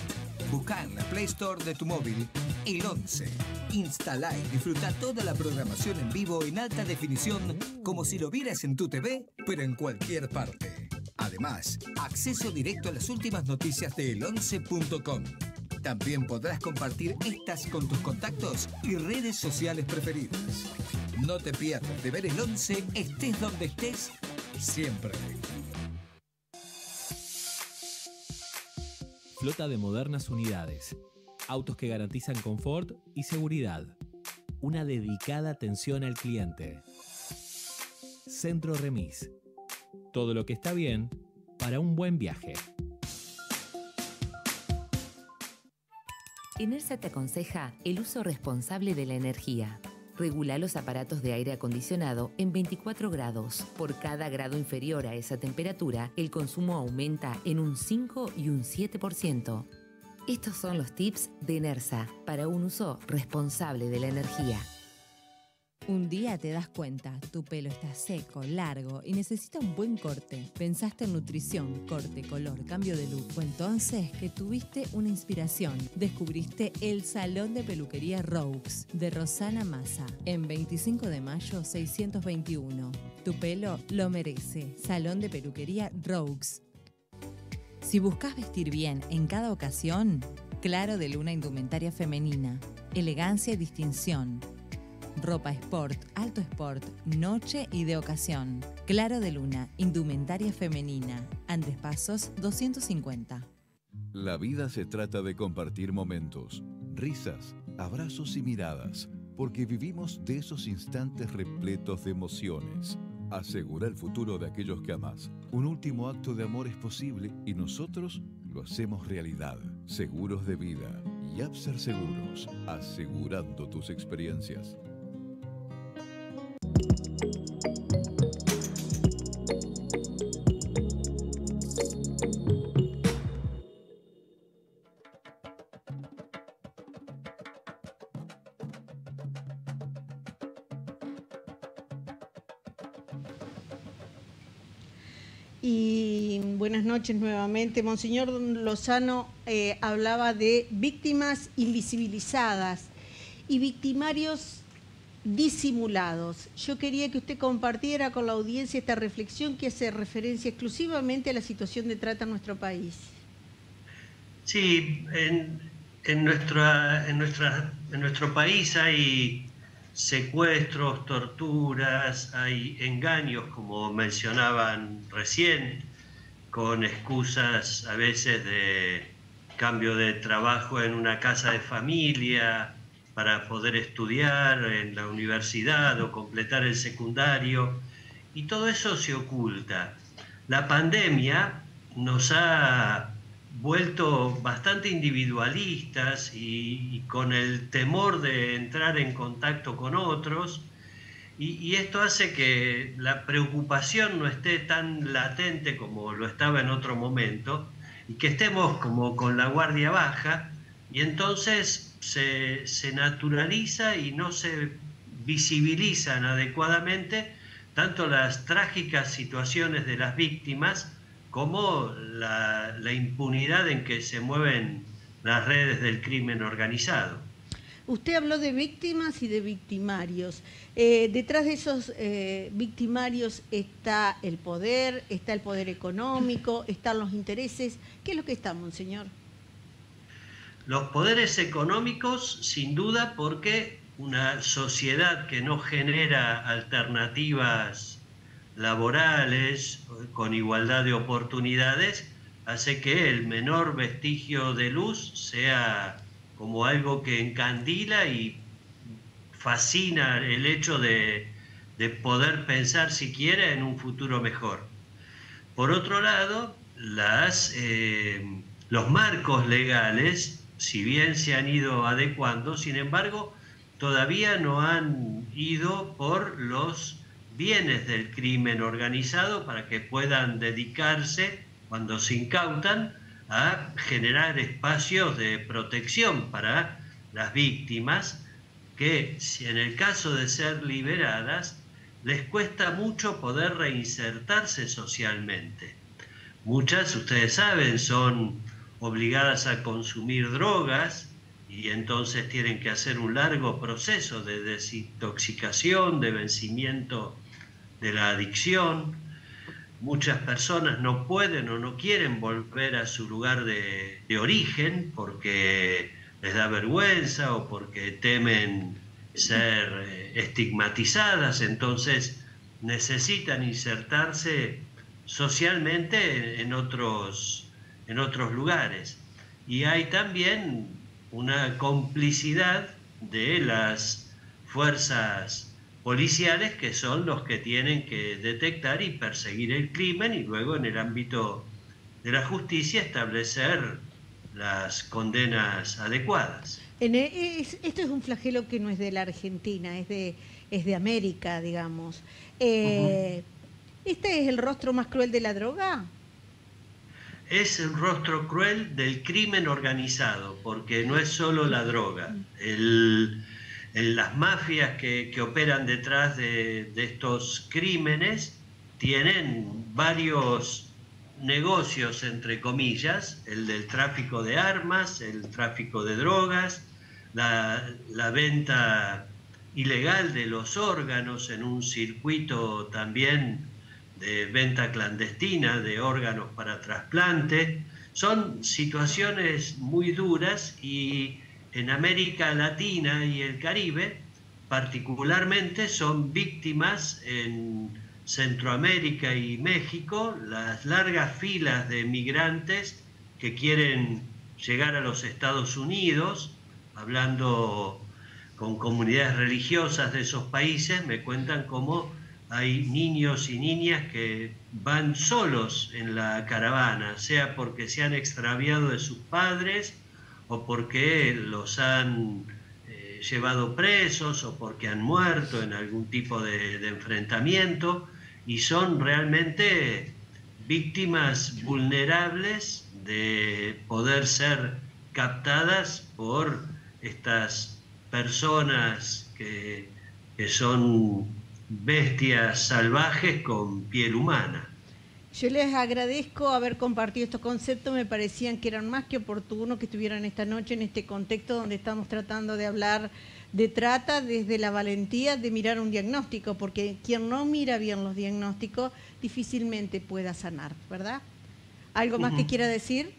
S9: Buscá en la Play Store de tu móvil El 11. Instalá y disfruta toda la programación en vivo en alta definición como si lo vieras en tu TV, pero en cualquier parte. Además, acceso directo a las últimas noticias de el11.com. También podrás compartir estas con tus contactos y redes sociales preferidas. No te pierdas de ver El 11, estés donde estés, siempre.
S10: Flota de modernas unidades, autos que garantizan confort y seguridad, una dedicada atención al cliente. Centro Remis, todo lo que está bien para un buen viaje.
S11: ENERSA te aconseja el uso responsable de la energía. Regula los aparatos de aire acondicionado en 24 grados. Por cada grado inferior a esa temperatura, el consumo aumenta en un 5 y un 7%. Estos son los tips de Nersa para un uso responsable de la energía.
S12: Un día te das cuenta, tu pelo está seco, largo y necesita un buen corte. Pensaste en nutrición, corte, color, cambio de look. Fue entonces que tuviste una inspiración. Descubriste el Salón de Peluquería Rogues de Rosana Massa en 25 de mayo 621. Tu pelo lo merece. Salón de Peluquería Rogues. Si buscas vestir bien en cada ocasión, Claro de Luna Indumentaria Femenina. Elegancia y distinción. Ropa sport, alto sport, noche y de ocasión. Claro de Luna, indumentaria femenina. Andrés Pasos, 250.
S13: La vida se trata de compartir momentos, risas, abrazos y miradas, porque vivimos de esos instantes repletos de emociones. Asegura el futuro de aquellos que amás. Un último acto de amor es posible y nosotros lo hacemos realidad. Seguros de vida y Abser Seguros, asegurando tus experiencias.
S1: Y buenas noches nuevamente. Monseñor Lozano hablaba de víctimas invisibilizadas y victimarios disimulados. Yo quería que usted compartiera con la audiencia esta reflexión que hace referencia exclusivamente a la situación de trata en nuestro país.
S6: Sí, en nuestro país hay secuestros, torturas, hay engaños, como mencionaban recién, con excusas a veces de cambio de trabajo en una casa de familia para poder estudiar en la universidad o completar el secundario, y todo eso se oculta. La pandemia nos ha vuelto bastante individualistas y con el temor de entrar en contacto con otros, y esto hace que la preocupación no esté tan latente como lo estaba en otro momento, y que estemos como con la guardia baja, y entonces se naturaliza y no se visibilizan adecuadamente tanto las trágicas situaciones de las víctimas como la impunidad en que se mueven las redes del crimen organizado.
S1: Usted habló de víctimas y de victimarios. Detrás de esos victimarios está el poder económico, están los intereses. ¿Qué es lo que está, monseñor?
S6: Los poderes económicos, sin duda, porque una sociedad que no genera alternativas laborales con igualdad de oportunidades hace que el menor vestigio de luz sea como algo que encandila y fascina el hecho de poder pensar siquiera en un futuro mejor. Por otro lado, los marcos legales, si bien se han ido adecuando, sin embargo, todavía no han ido por los bienes del crimen organizado para que puedan dedicarse, cuando se incautan, a generar espacios de protección para las víctimas que, si en el caso de ser liberadas, les cuesta mucho poder reinsertarse socialmente. Muchas, ustedes saben, son obligadas a consumir drogas y entonces tienen que hacer un largo proceso de desintoxicación, de vencimiento de la adicción. Muchas personas no pueden o no quieren volver a su lugar de origen porque les da vergüenza o porque temen ser estigmatizadas, entonces necesitan insertarse socialmente en otros lugares. Y hay también una complicidad de las fuerzas policiales, que son los que tienen que detectar y perseguir el crimen y luego en el ámbito de la justicia establecer las condenas adecuadas.
S1: Esto es un flagelo que no es de la Argentina, es de América, digamos. ¿Este es el rostro más cruel de la droga?
S6: es el rostro cruel del crimen organizado, porque no es solo la droga. Las mafias que operan detrás de estos crímenes tienen varios negocios, entre comillas, el del tráfico de armas, el tráfico de drogas, la venta ilegal de los órganos en un circuito también de venta clandestina de órganos para trasplante. Son situaciones muy duras y en América Latina y el Caribe particularmente son víctimas en Centroamérica y México las largas filas de migrantes que quieren llegar a los Estados Unidos. Hablando con comunidades religiosas de esos países, me cuentan cómo hay niños y niñas que van solos en la caravana, sea porque se han extraviado de sus padres o porque los han llevado presos o porque han muerto en algún tipo de enfrentamiento, y son realmente víctimas vulnerables de poder ser captadas por estas personas que son bestias salvajes con piel humana.
S1: Yo les agradezco haber compartido estos conceptos, me parecían que eran más que oportunos que estuvieran esta noche en este contexto donde estamos tratando de hablar de trata desde la valentía de mirar un diagnóstico, porque quien no mira bien los diagnósticos difícilmente pueda sanar, ¿verdad? ¿Algo más que quiera decir?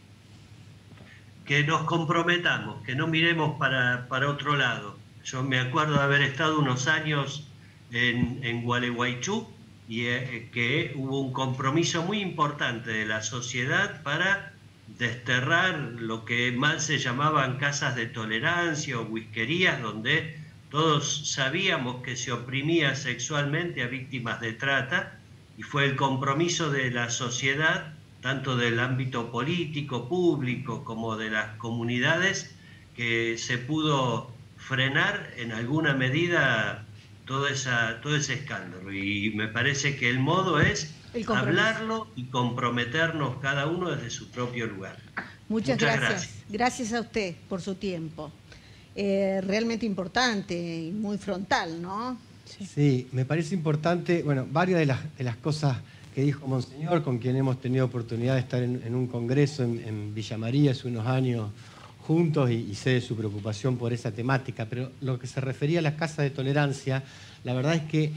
S6: Que nos comprometamos, que no miremos para otro lado. Yo me acuerdo de haber estado unos años en Gualeguaychú y que hubo un compromiso muy importante de la sociedad para desterrar lo que mal se llamaban casas de tolerancia o whiskerías, donde todos sabíamos que se oprimía sexualmente a víctimas de trata, y fue el compromiso de la sociedad, tanto del ámbito político, público, como de las comunidades, que se pudo frenar en alguna medida todo ese escándalo. Y me parece que el modo es hablarlo y comprometernos cada uno desde su propio lugar.
S1: Muchas gracias. Gracias a usted por su tiempo. Realmente importante y muy frontal, ¿no?
S2: Sí, me parece importante, bueno, varias de las cosas que dijo Monseñor, con quien hemos tenido oportunidad de estar en un congreso en Villa María hace unos años juntos, y sé de su preocupación por esa temática, pero lo que se refería a las casas de tolerancia, la verdad es que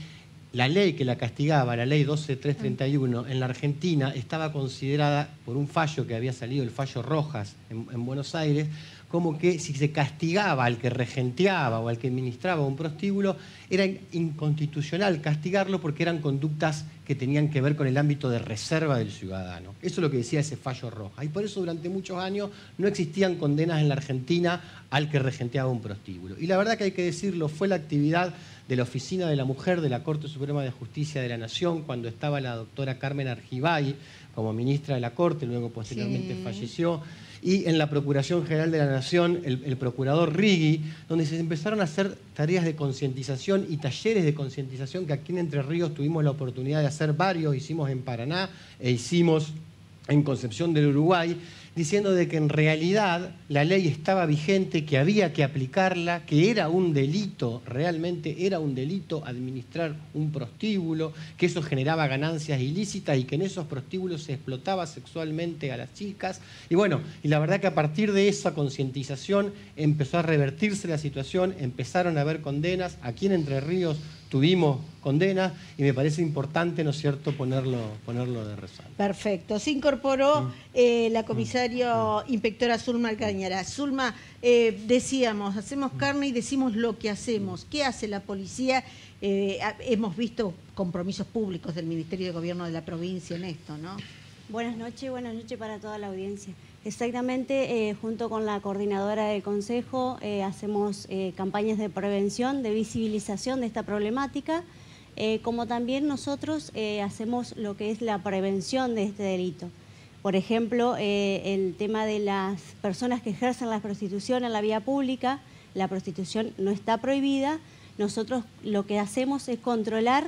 S2: la ley que la castigaba, la ley 12331, en la Argentina estaba considerada, por un fallo que había salido, el fallo Rojas en Buenos Aires, como que si se castigaba al que regenteaba o al que administraba un prostíbulo, era inconstitucional castigarlo porque eran conductas que tenían que ver con el ámbito de reserva del ciudadano. Eso es lo que decía ese fallo Rojas. Y por eso durante muchos años no existían condenas en la Argentina al que regenteaba un prostíbulo. Y la verdad que hay que decirlo, fue la actividad de la Oficina de la Mujer de la Corte Suprema de Justicia de la Nación, cuando estaba la doctora Carmen Argibay como ministra de la Corte, luego posteriormente falleció, y en la Procuración General de la Nación, el procurador Rigui, donde se empezaron a hacer tareas de concientización y talleres de concientización que aquí en Entre Ríos tuvimos la oportunidad de hacer varios, hicimos en Paraná e hicimos en Concepción del Uruguay, diciendo de que en realidad la ley estaba vigente, que había que aplicarla, que era un delito, realmente era un delito administrar un prostíbulo, que eso generaba ganancias ilícitas y que en esos prostíbulos se explotaba sexualmente a las chicas. Y bueno, y la verdad que a partir de esa concientización empezó a revertirse la situación, empezaron a haber condenas. Aquí en Entre Ríos tuvimos condenas y me parece importante, ¿no es cierto?, ponerlo de resalto.
S1: Perfecto. Se incorporó la comisaria inspectora Zulma Alcañarás. Zulma, decíamos, hacemos carne y decimos lo que hacemos. ¿Qué hace la policía? Hemos visto compromisos públicos del Ministerio de Gobierno de la provincia en esto, ¿no?
S14: Buenas noches para toda la audiencia. Exactamente, junto con la coordinadora del Consejo hacemos campañas de prevención, de visibilización de esta problemática, como también nosotros hacemos lo que es la prevención de este delito. Por ejemplo, el tema de las personas que ejercen la prostitución en la vía pública, la prostitución no está prohibida, nosotros lo que hacemos es controlar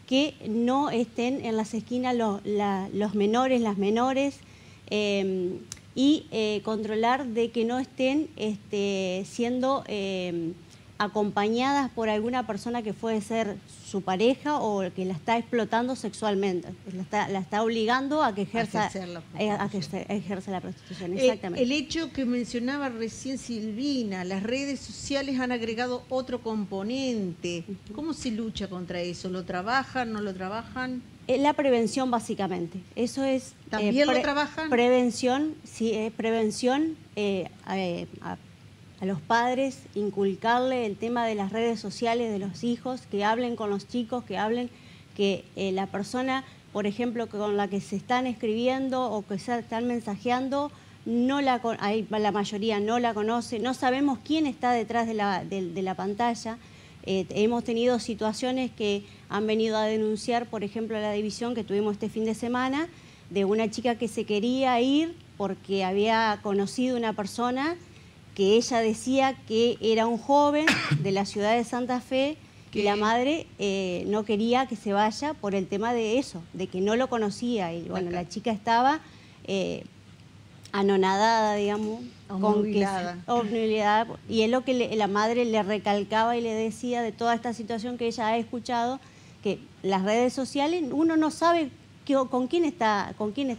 S14: que no estén en las esquinas los menores, las menores, y controlar de que no estén siendo acompañadas por alguna persona que puede ser su pareja o que la está explotando sexualmente, la está obligando a que ejerza la prostitución. Exactamente.
S1: El hecho que mencionaba recién Silvina, las redes sociales han agregado otro componente. ¿Cómo se lucha contra eso? ¿Lo trabajan, no lo trabajan?
S14: La prevención, básicamente. Eso es...
S1: ¿También lo trabajan?
S14: Prevención, sí, prevención a los padres, inculcarle el tema de las redes sociales de los hijos, que hablen con los chicos, que hablen que la persona, por ejemplo, con la que se están escribiendo o que se están mensajeando, la mayoría no la conoce, no sabemos quién está detrás de la pantalla. Hemos tenido situaciones que han venido a denunciar, por ejemplo, a la división que tuvimos este fin de semana, de una chica que se quería ir porque había conocido una persona que ella decía que era un joven de la ciudad de Santa Fe, que la madre no quería que se vaya por el tema de eso, de que no lo conocía. Y bueno, la chica estaba anonadada, digamos, obnubilada. Y es lo que la madre le recalcaba y le decía de toda esta situación que ella ha escuchado, que las redes sociales uno no sabe con quién está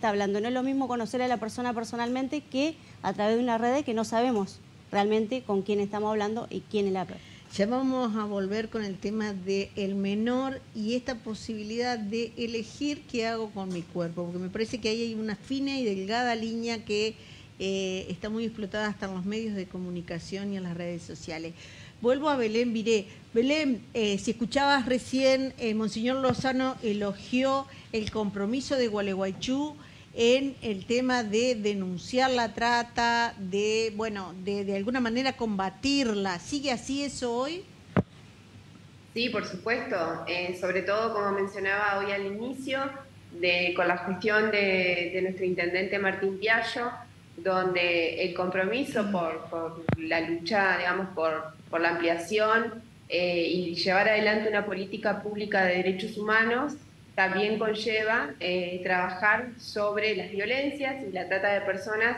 S14: hablando. No es lo mismo conocer a la persona personalmente que a través de una red que no sabemos realmente con quién estamos hablando y quién es la persona.
S1: Ya vamos a volver con el tema del menor y esta posibilidad de elegir qué hago con mi cuerpo, porque me parece que ahí hay una fina y delgada línea que está muy explotada hasta en los medios de comunicación y en las redes sociales. Vuelvo a Belén Viré. Belén, si escuchabas recién, Monseñor Lozano elogió el compromiso de Gualeguaychú en el tema de denunciar la trata, de alguna manera combatirla. ¿Sigue así eso hoy?
S5: Sí, por supuesto. Sobre todo, como mencionaba hoy al inicio, con la gestión de nuestro intendente Martín Piallo, donde el compromiso por la lucha, digamos, por la ampliación y llevar adelante una política pública de derechos humanos también conlleva trabajar sobre las violencias y la trata de personas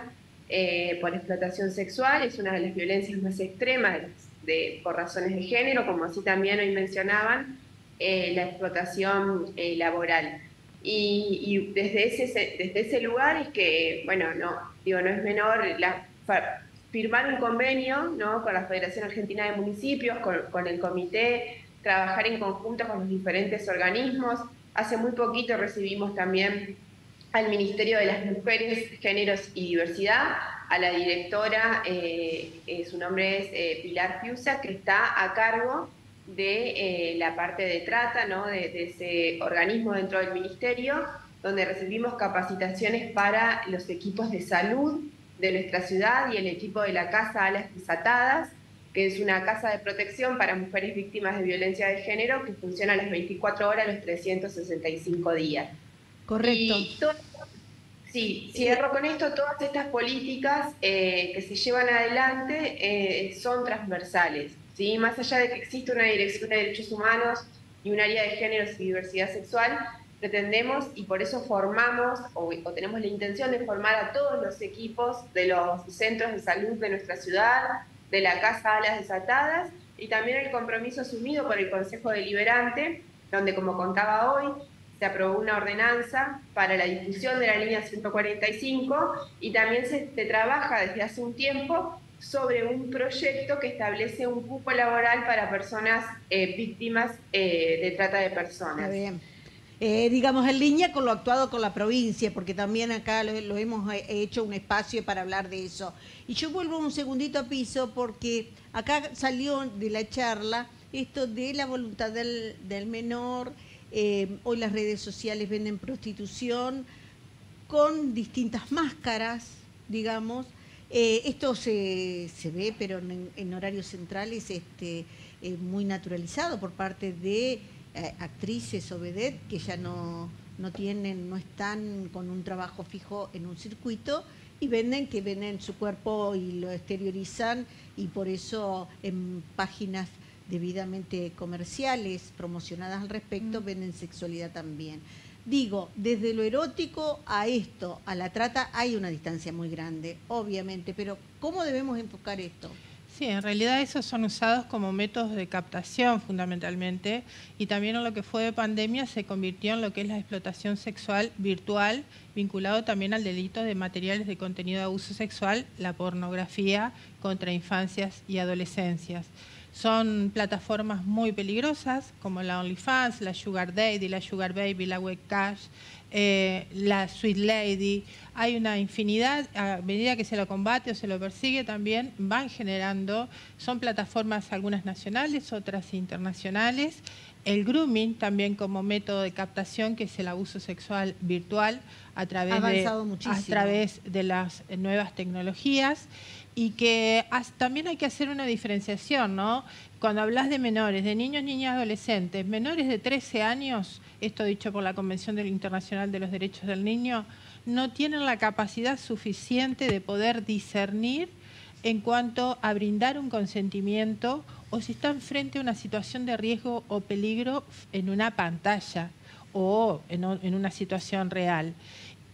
S5: por explotación sexual. Es una de las violencias más extremas por razones de género, como así también hoy mencionaban, la explotación laboral. Y desde ese lugar es que, bueno, no es menor firmar un convenio, ¿no?, con la Federación Argentina de Municipios, con el comité, trabajar en conjunto con los diferentes organismos. Hace muy poquito recibimos también al Ministerio de las Mujeres, Géneros y Diversidad, a la directora, su nombre es Pilar Fiusa, que está a cargo de la parte de trata, ¿no?, de ese organismo dentro del Ministerio, donde recibimos capacitaciones para los equipos de salud de nuestra ciudad y el equipo de la Casa Alas Desatadas, que es una casa de protección para mujeres víctimas de violencia de género que funciona a las 24 horas, los 365 días.
S1: Correcto.
S5: Sí, cierro con esto. Todas estas políticas que se llevan adelante son transversales, ¿sí? Más allá de que existe una dirección de derechos humanos y un área de géneros y diversidad sexual, pretendemos, y por eso formamos o tenemos la intención de formar a todos los equipos de los centros de salud de nuestra ciudad, de la Casa Alas Desatadas, y también el compromiso asumido por el Consejo Deliberante, donde, como contaba hoy, se aprobó una ordenanza para la difusión de la línea 145 y también se trabaja desde hace un tiempo sobre un proyecto que establece un cupo laboral para personas víctimas de trata de personas.
S1: Está bien. Digamos, en línea con lo actuado con la provincia, porque también acá lo hemos hecho un espacio para hablar de eso. Y yo vuelvo un segundito a piso, porque acá salió de la charla esto de la voluntad del menor. Hoy las redes sociales venden prostitución con distintas máscaras, digamos. Esto se ve, pero en horarios centrales muy naturalizado por parte de actrices o vedette que ya no están con un trabajo fijo en un circuito y venden su cuerpo y lo exteriorizan, y por eso en páginas debidamente comerciales promocionadas al respecto venden sexualidad también. Digo, desde lo erótico a esto, a la trata, hay una distancia muy grande, obviamente, pero ¿cómo debemos enfocar esto?
S3: Sí, en realidad esos son usados como métodos de captación fundamentalmente, y también en lo que fue de pandemia se convirtió en lo que es la explotación sexual virtual, vinculado también al delito de materiales de contenido de abuso sexual, la pornografía contra infancias y adolescencias. Son plataformas muy peligrosas como la OnlyFans, la Sugar Daddy, la Sugar Baby, la Webcash, la Sweet Lady. Hay una infinidad, a medida que se lo combate o se lo persigue también van generando, son plataformas algunas nacionales, otras internacionales. El grooming también como método de captación, que es el abuso sexual virtual a través de las nuevas tecnologías. Y que también hay que hacer una diferenciación, ¿no? Cuando hablas de menores, de niños, niñas, adolescentes, menores de 13 años, esto dicho por la Convención Internacional de los Derechos del Niño, no tienen la capacidad suficiente de poder discernir en cuanto a brindar un consentimiento o si están frente a una situación de riesgo o peligro en una pantalla o en una situación real.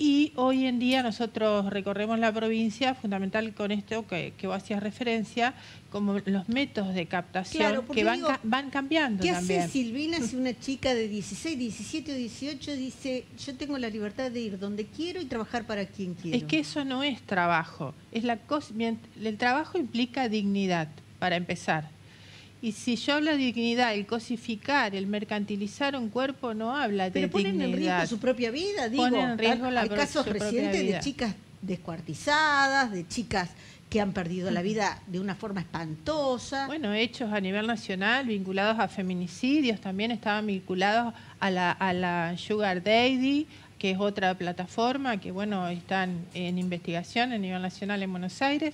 S3: Y hoy en día nosotros recorremos la provincia, fundamental con esto que vos hacías referencia, como los métodos de captación que van cambiando
S1: ¿qué
S3: también.
S1: ¿Qué hace Silvina si una chica de 16, 17 o 18 dice, yo tengo la libertad de ir donde quiero y trabajar para quien quiero?
S3: Es que eso no es trabajo. El trabajo implica dignidad, para empezar. Y si yo hablo de dignidad, el cosificar, el mercantilizar un cuerpo no habla de dignidad.
S1: Pero ponen en riesgo su propia vida, digo.
S3: Ponen en riesgo
S1: hay casos recientes de chicas descuartizadas, de chicas que han perdido la vida de una forma espantosa.
S3: Bueno, hechos a nivel nacional vinculados a feminicidios, también estaban vinculados a la Sugar Daddy, que es otra plataforma que, bueno, están en investigación a nivel nacional en Buenos Aires.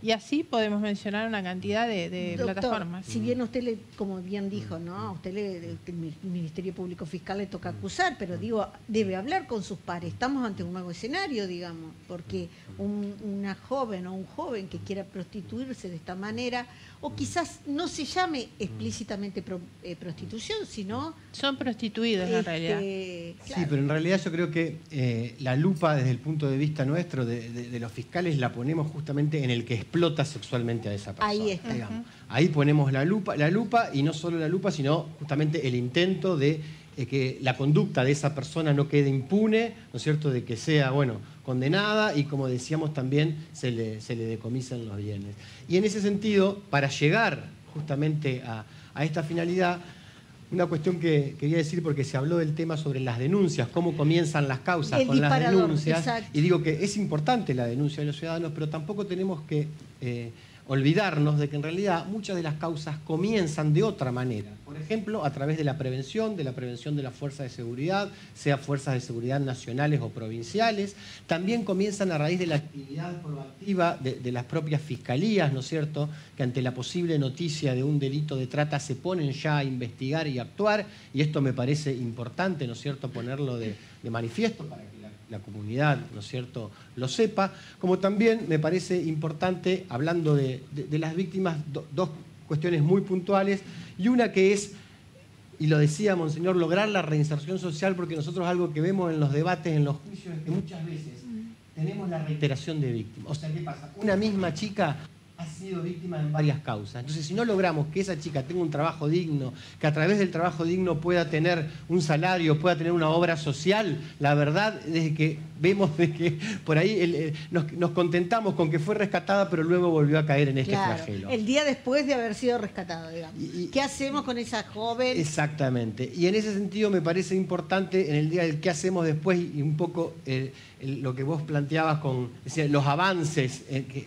S3: Y así podemos mencionar una cantidad de
S1: Doctor,
S3: plataformas.
S1: Si bien a usted, como bien dijo, ¿no? A usted el Ministerio Público Fiscal le toca acusar, pero digo, debe hablar con sus pares. Estamos ante un nuevo escenario, digamos, porque una joven o un joven que quiera prostituirse de esta manera, o quizás no se llame explícitamente prostitución, sino...
S3: Son prostituidos en realidad.
S2: Claro. Sí, pero en realidad yo creo que la lupa desde el punto de vista nuestro, de los fiscales, la ponemos justamente en el que explota sexualmente a esa persona.
S1: Ahí está.
S2: Digamos. Ahí ponemos la lupa, y no solo la lupa, sino justamente el intento de que la conducta de esa persona no quede impune, ¿no es cierto?, de que sea, bueno, condenada y, como decíamos, también se le decomisen los bienes. Y en ese sentido, para llegar justamente a esta finalidad, una cuestión que quería decir, porque se habló del tema sobre las denuncias, cómo comienzan las causas con las denuncias.
S1: Exacto.
S2: Y digo que es importante la denuncia de los ciudadanos, pero tampoco tenemos que olvidarnos de que en realidad muchas de las causas comienzan de otra manera. Por ejemplo, a través de la prevención de las fuerzas de seguridad, sea fuerzas de seguridad nacionales o provinciales. También comienzan a raíz de la actividad proactiva de las propias fiscalías, ¿no es cierto?, que ante la posible noticia de un delito de trata se ponen ya a investigar y actuar, y esto me parece importante, ¿no es cierto?, ponerlo de manifiesto para que la comunidad, ¿no es cierto?, lo sepa. Como también me parece importante, hablando de las víctimas, dos cuestiones muy puntuales, y una que es, y lo decía Monseñor, lograr la reinserción social, porque nosotros algo que vemos en los debates, en los juicios, es que muchas veces tenemos la reiteración de víctimas. O sea, ¿qué pasa? Una misma chica ha sido víctima en varias causas. Entonces, si no logramos que esa chica tenga un trabajo digno, que a través del trabajo digno pueda tener un salario, pueda tener una obra social, la verdad es que vemos de que por ahí nos contentamos con que fue rescatada, pero luego volvió a caer en este flagelo.
S1: El día después de haber sido rescatada, digamos. ¿Qué hacemos con esa joven?
S2: Exactamente. Y en ese sentido me parece importante, en el día del qué hacemos después, y un poco lo que vos planteabas con los avances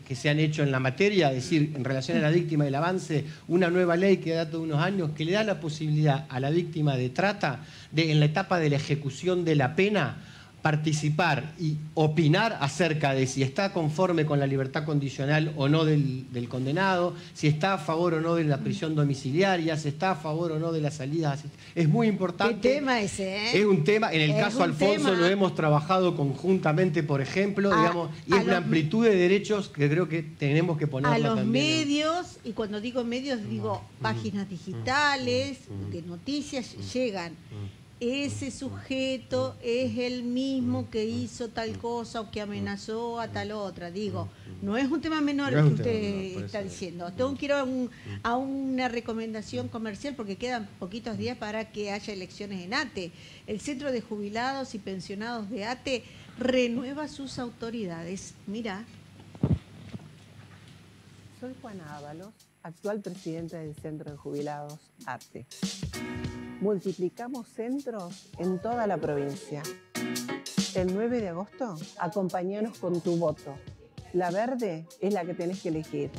S2: que se han hecho en la materia, es decir, en relación a la víctima, el avance, una nueva ley que data de unos años que le da la posibilidad a la víctima de trata de, en la etapa de la ejecución de la pena, participar y opinar acerca de si está conforme con la libertad condicional o no del condenado, si está a favor o no de la prisión domiciliaria, si está a favor o no de las salidas. Es muy importante.
S1: ¿Qué tema ese,
S2: Es un tema, en el caso Alfonso lo hemos trabajado conjuntamente, por ejemplo, digamos, y es una amplitud de derechos que creo que tenemos que ponerla
S1: a los
S2: también.
S1: Medios, y cuando digo medios digo páginas digitales, de noticias, llegan ese sujeto es el mismo que hizo tal cosa o que amenazó a tal otra. Digo, no es un tema menor el que usted está diciendo. Tengo que ir a una recomendación comercial porque quedan poquitos días para que haya elecciones en ATE. El Centro de Jubilados y Pensionados de ATE renueva sus autoridades. Mira.
S15: Soy Juana Ábalos, actual presidenta del Centro de Jubilados ATE. Multiplicamos centros en toda la provincia. El 9 de agosto, acompáñanos con tu voto. La verde es la que tenés que elegir.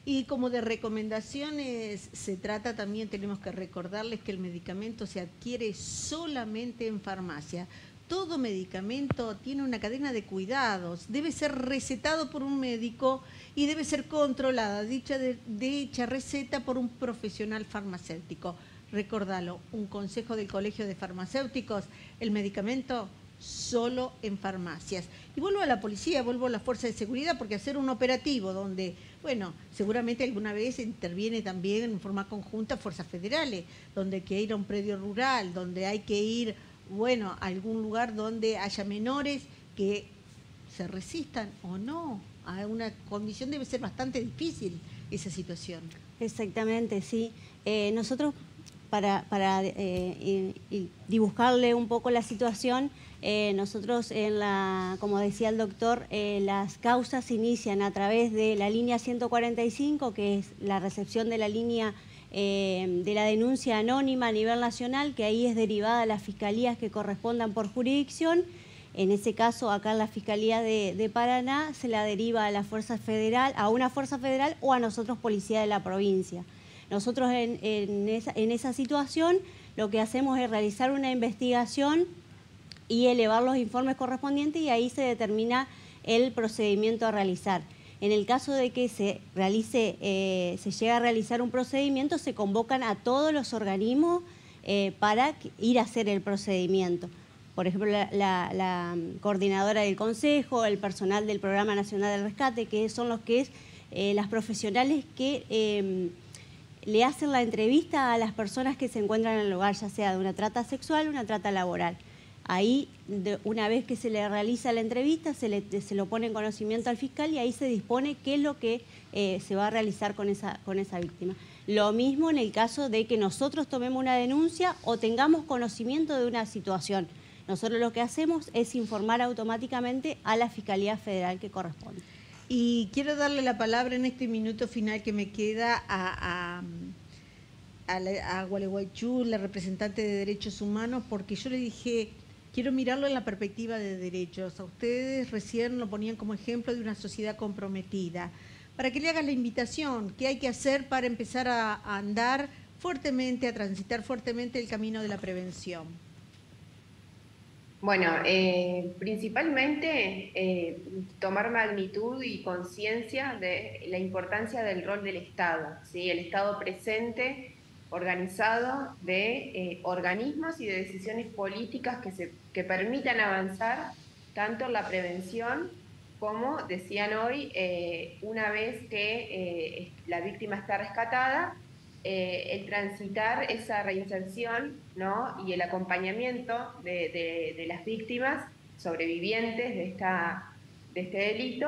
S1: Y como de recomendaciones se trata, también tenemos que recordarles que el medicamento se adquiere solamente en farmacia. Todo medicamento tiene una cadena de cuidados, debe ser recetado por un médico y debe ser controlada, dicha receta por un profesional farmacéutico. Recordalo, un consejo del Colegio de Farmacéuticos, el medicamento solo en farmacias. Y vuelvo a la policía, vuelvo a la fuerza de seguridad, porque hacer un operativo donde, bueno, seguramente alguna vez interviene también en forma conjunta fuerzas federales, donde hay que ir a un predio rural, donde hay que ir, bueno, a algún lugar donde haya menores que se resistan o no. A una condición debe ser bastante difícil esa situación.
S14: Exactamente, sí. Nosotros, para dibujarle un poco la situación, nosotros, como decía el doctor, las causas se inician a través de la línea 145, que es la recepción de la línea de la denuncia anónima a nivel nacional, que ahí es derivada a las fiscalías que correspondan por jurisdicción. En ese caso, acá en la Fiscalía de Paraná se la deriva a la Fuerza Federal, a una Fuerza Federal o a nosotros, Policía de la Provincia. Nosotros en esa situación lo que hacemos es realizar una investigación y elevar los informes correspondientes, y ahí se determina el procedimiento a realizar. En el caso de que se llegue a realizar un procedimiento, se convocan a todos los organismos para ir a hacer el procedimiento. Por ejemplo, la coordinadora del Consejo, el personal del Programa Nacional del Rescate, que son las profesionales que le hacen la entrevista a las personas que se encuentran en el lugar, ya sea de una trata sexual o una trata laboral. Ahí, una vez que se le realiza la entrevista, se lo pone en conocimiento al fiscal y ahí se dispone qué es lo que se va a realizar con esa víctima. Lo mismo en el caso de que nosotros tomemos una denuncia o tengamos conocimiento de una situación. Nosotros lo que hacemos es informar automáticamente a la Fiscalía Federal que corresponde.
S1: Y quiero darle la palabra en este minuto final que me queda a Gualeguaychú, la representante de Derechos Humanos, porque yo le dije, quiero mirarlo en la perspectiva de derechos. A ustedes recién lo ponían como ejemplo de una sociedad comprometida. Para que le hagas la invitación, ¿qué hay que hacer para empezar a andar fuertemente, a transitar fuertemente el camino de la prevención?
S5: Bueno, principalmente tomar magnitud y conciencia de la importancia del rol del Estado, ¿sí? El Estado presente, organizado de organismos y de decisiones políticas que permitan avanzar tanto en la prevención como, decían hoy, una vez que la víctima está rescatada, el transitar esa reinserción, ¿no? Y el acompañamiento de las víctimas sobrevivientes de este delito.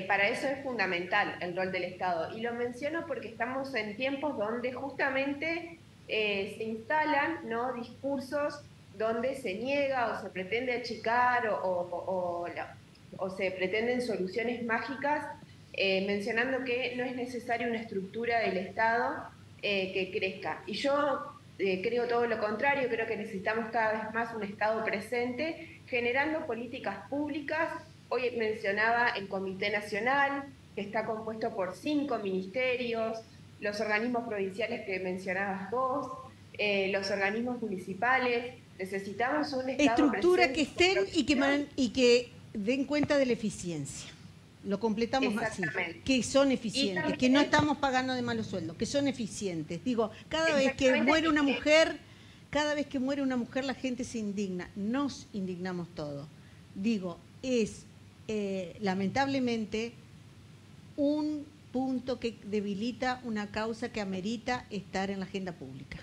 S5: Para eso es fundamental el rol del Estado. Y lo menciono porque estamos en tiempos donde justamente se instalan, ¿no?, discursos donde se niega o se pretende achicar o se pretenden soluciones mágicas, mencionando que no es necesaria una estructura del Estado que crezca. Y yo creo todo lo contrario, creo que necesitamos cada vez más un Estado presente, generando políticas públicas. Hoy mencionaba el Comité Nacional, que está compuesto por 5 ministerios, los organismos provinciales que mencionabas vos, los organismos municipales. Necesitamos un Estado
S1: estructura que estén
S5: presente,
S1: y que den cuenta de la eficiencia. Lo completamos así, que son eficientes, que no estamos pagando de malos sueldos, que son eficientes. Digo, cada vez que muere una mujer, la gente se indigna, nos indignamos todos. Digo, es lamentablemente un punto que debilita una causa que amerita estar en la agenda pública.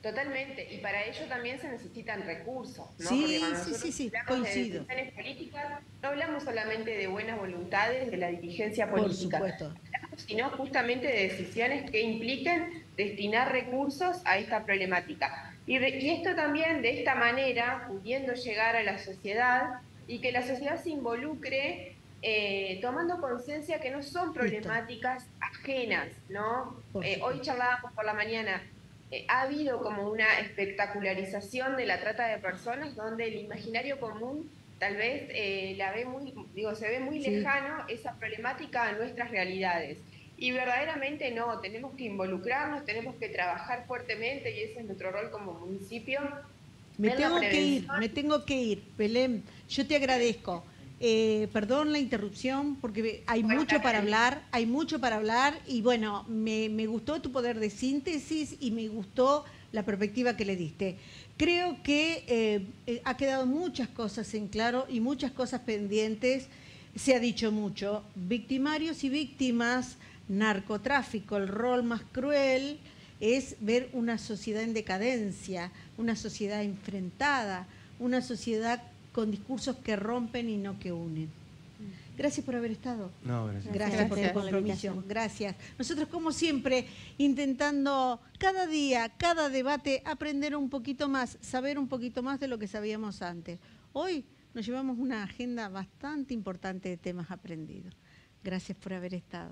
S5: Totalmente, y para ello también se necesitan recursos, ¿no?
S1: Sí,
S5: Porque
S1: sí,
S5: hablamos
S1: coincido.
S5: de decisiones políticas, no hablamos solamente de buenas voluntades de la dirigencia política, sino justamente de decisiones que impliquen destinar recursos a esta problemática. Y esto también, de esta manera, pudiendo llegar a la sociedad y que la sociedad se involucre tomando conciencia que no son problemáticas ajenas, ¿no? Hoy charlábamos por la mañana. Ha habido como una espectacularización de la trata de personas donde el imaginario común tal vez se ve muy lejano esa problemática a nuestras realidades. Y verdaderamente no, tenemos que involucrarnos, tenemos que trabajar fuertemente y ese es nuestro rol como municipio.
S1: Me tengo que ir, Belén. Yo te agradezco. Perdón la interrupción porque hay mucho para hablar y bueno, me gustó tu poder de síntesis y me gustó la perspectiva que le diste. Creo que ha quedado muchas cosas en claro y muchas cosas pendientes. Se ha dicho mucho, victimarios y víctimas, narcotráfico, el rol más cruel es ver una sociedad en decadencia, una sociedad enfrentada, una sociedad con discursos que rompen y no que unen. Gracias por haber estado.
S2: No, gracias.
S1: Gracias por tu compromiso. Gracias. Nosotros, como siempre, intentando cada día, cada debate, aprender un poquito más, saber un poquito más de lo que sabíamos antes. Hoy nos llevamos una agenda bastante importante de temas aprendidos. Gracias por haber estado.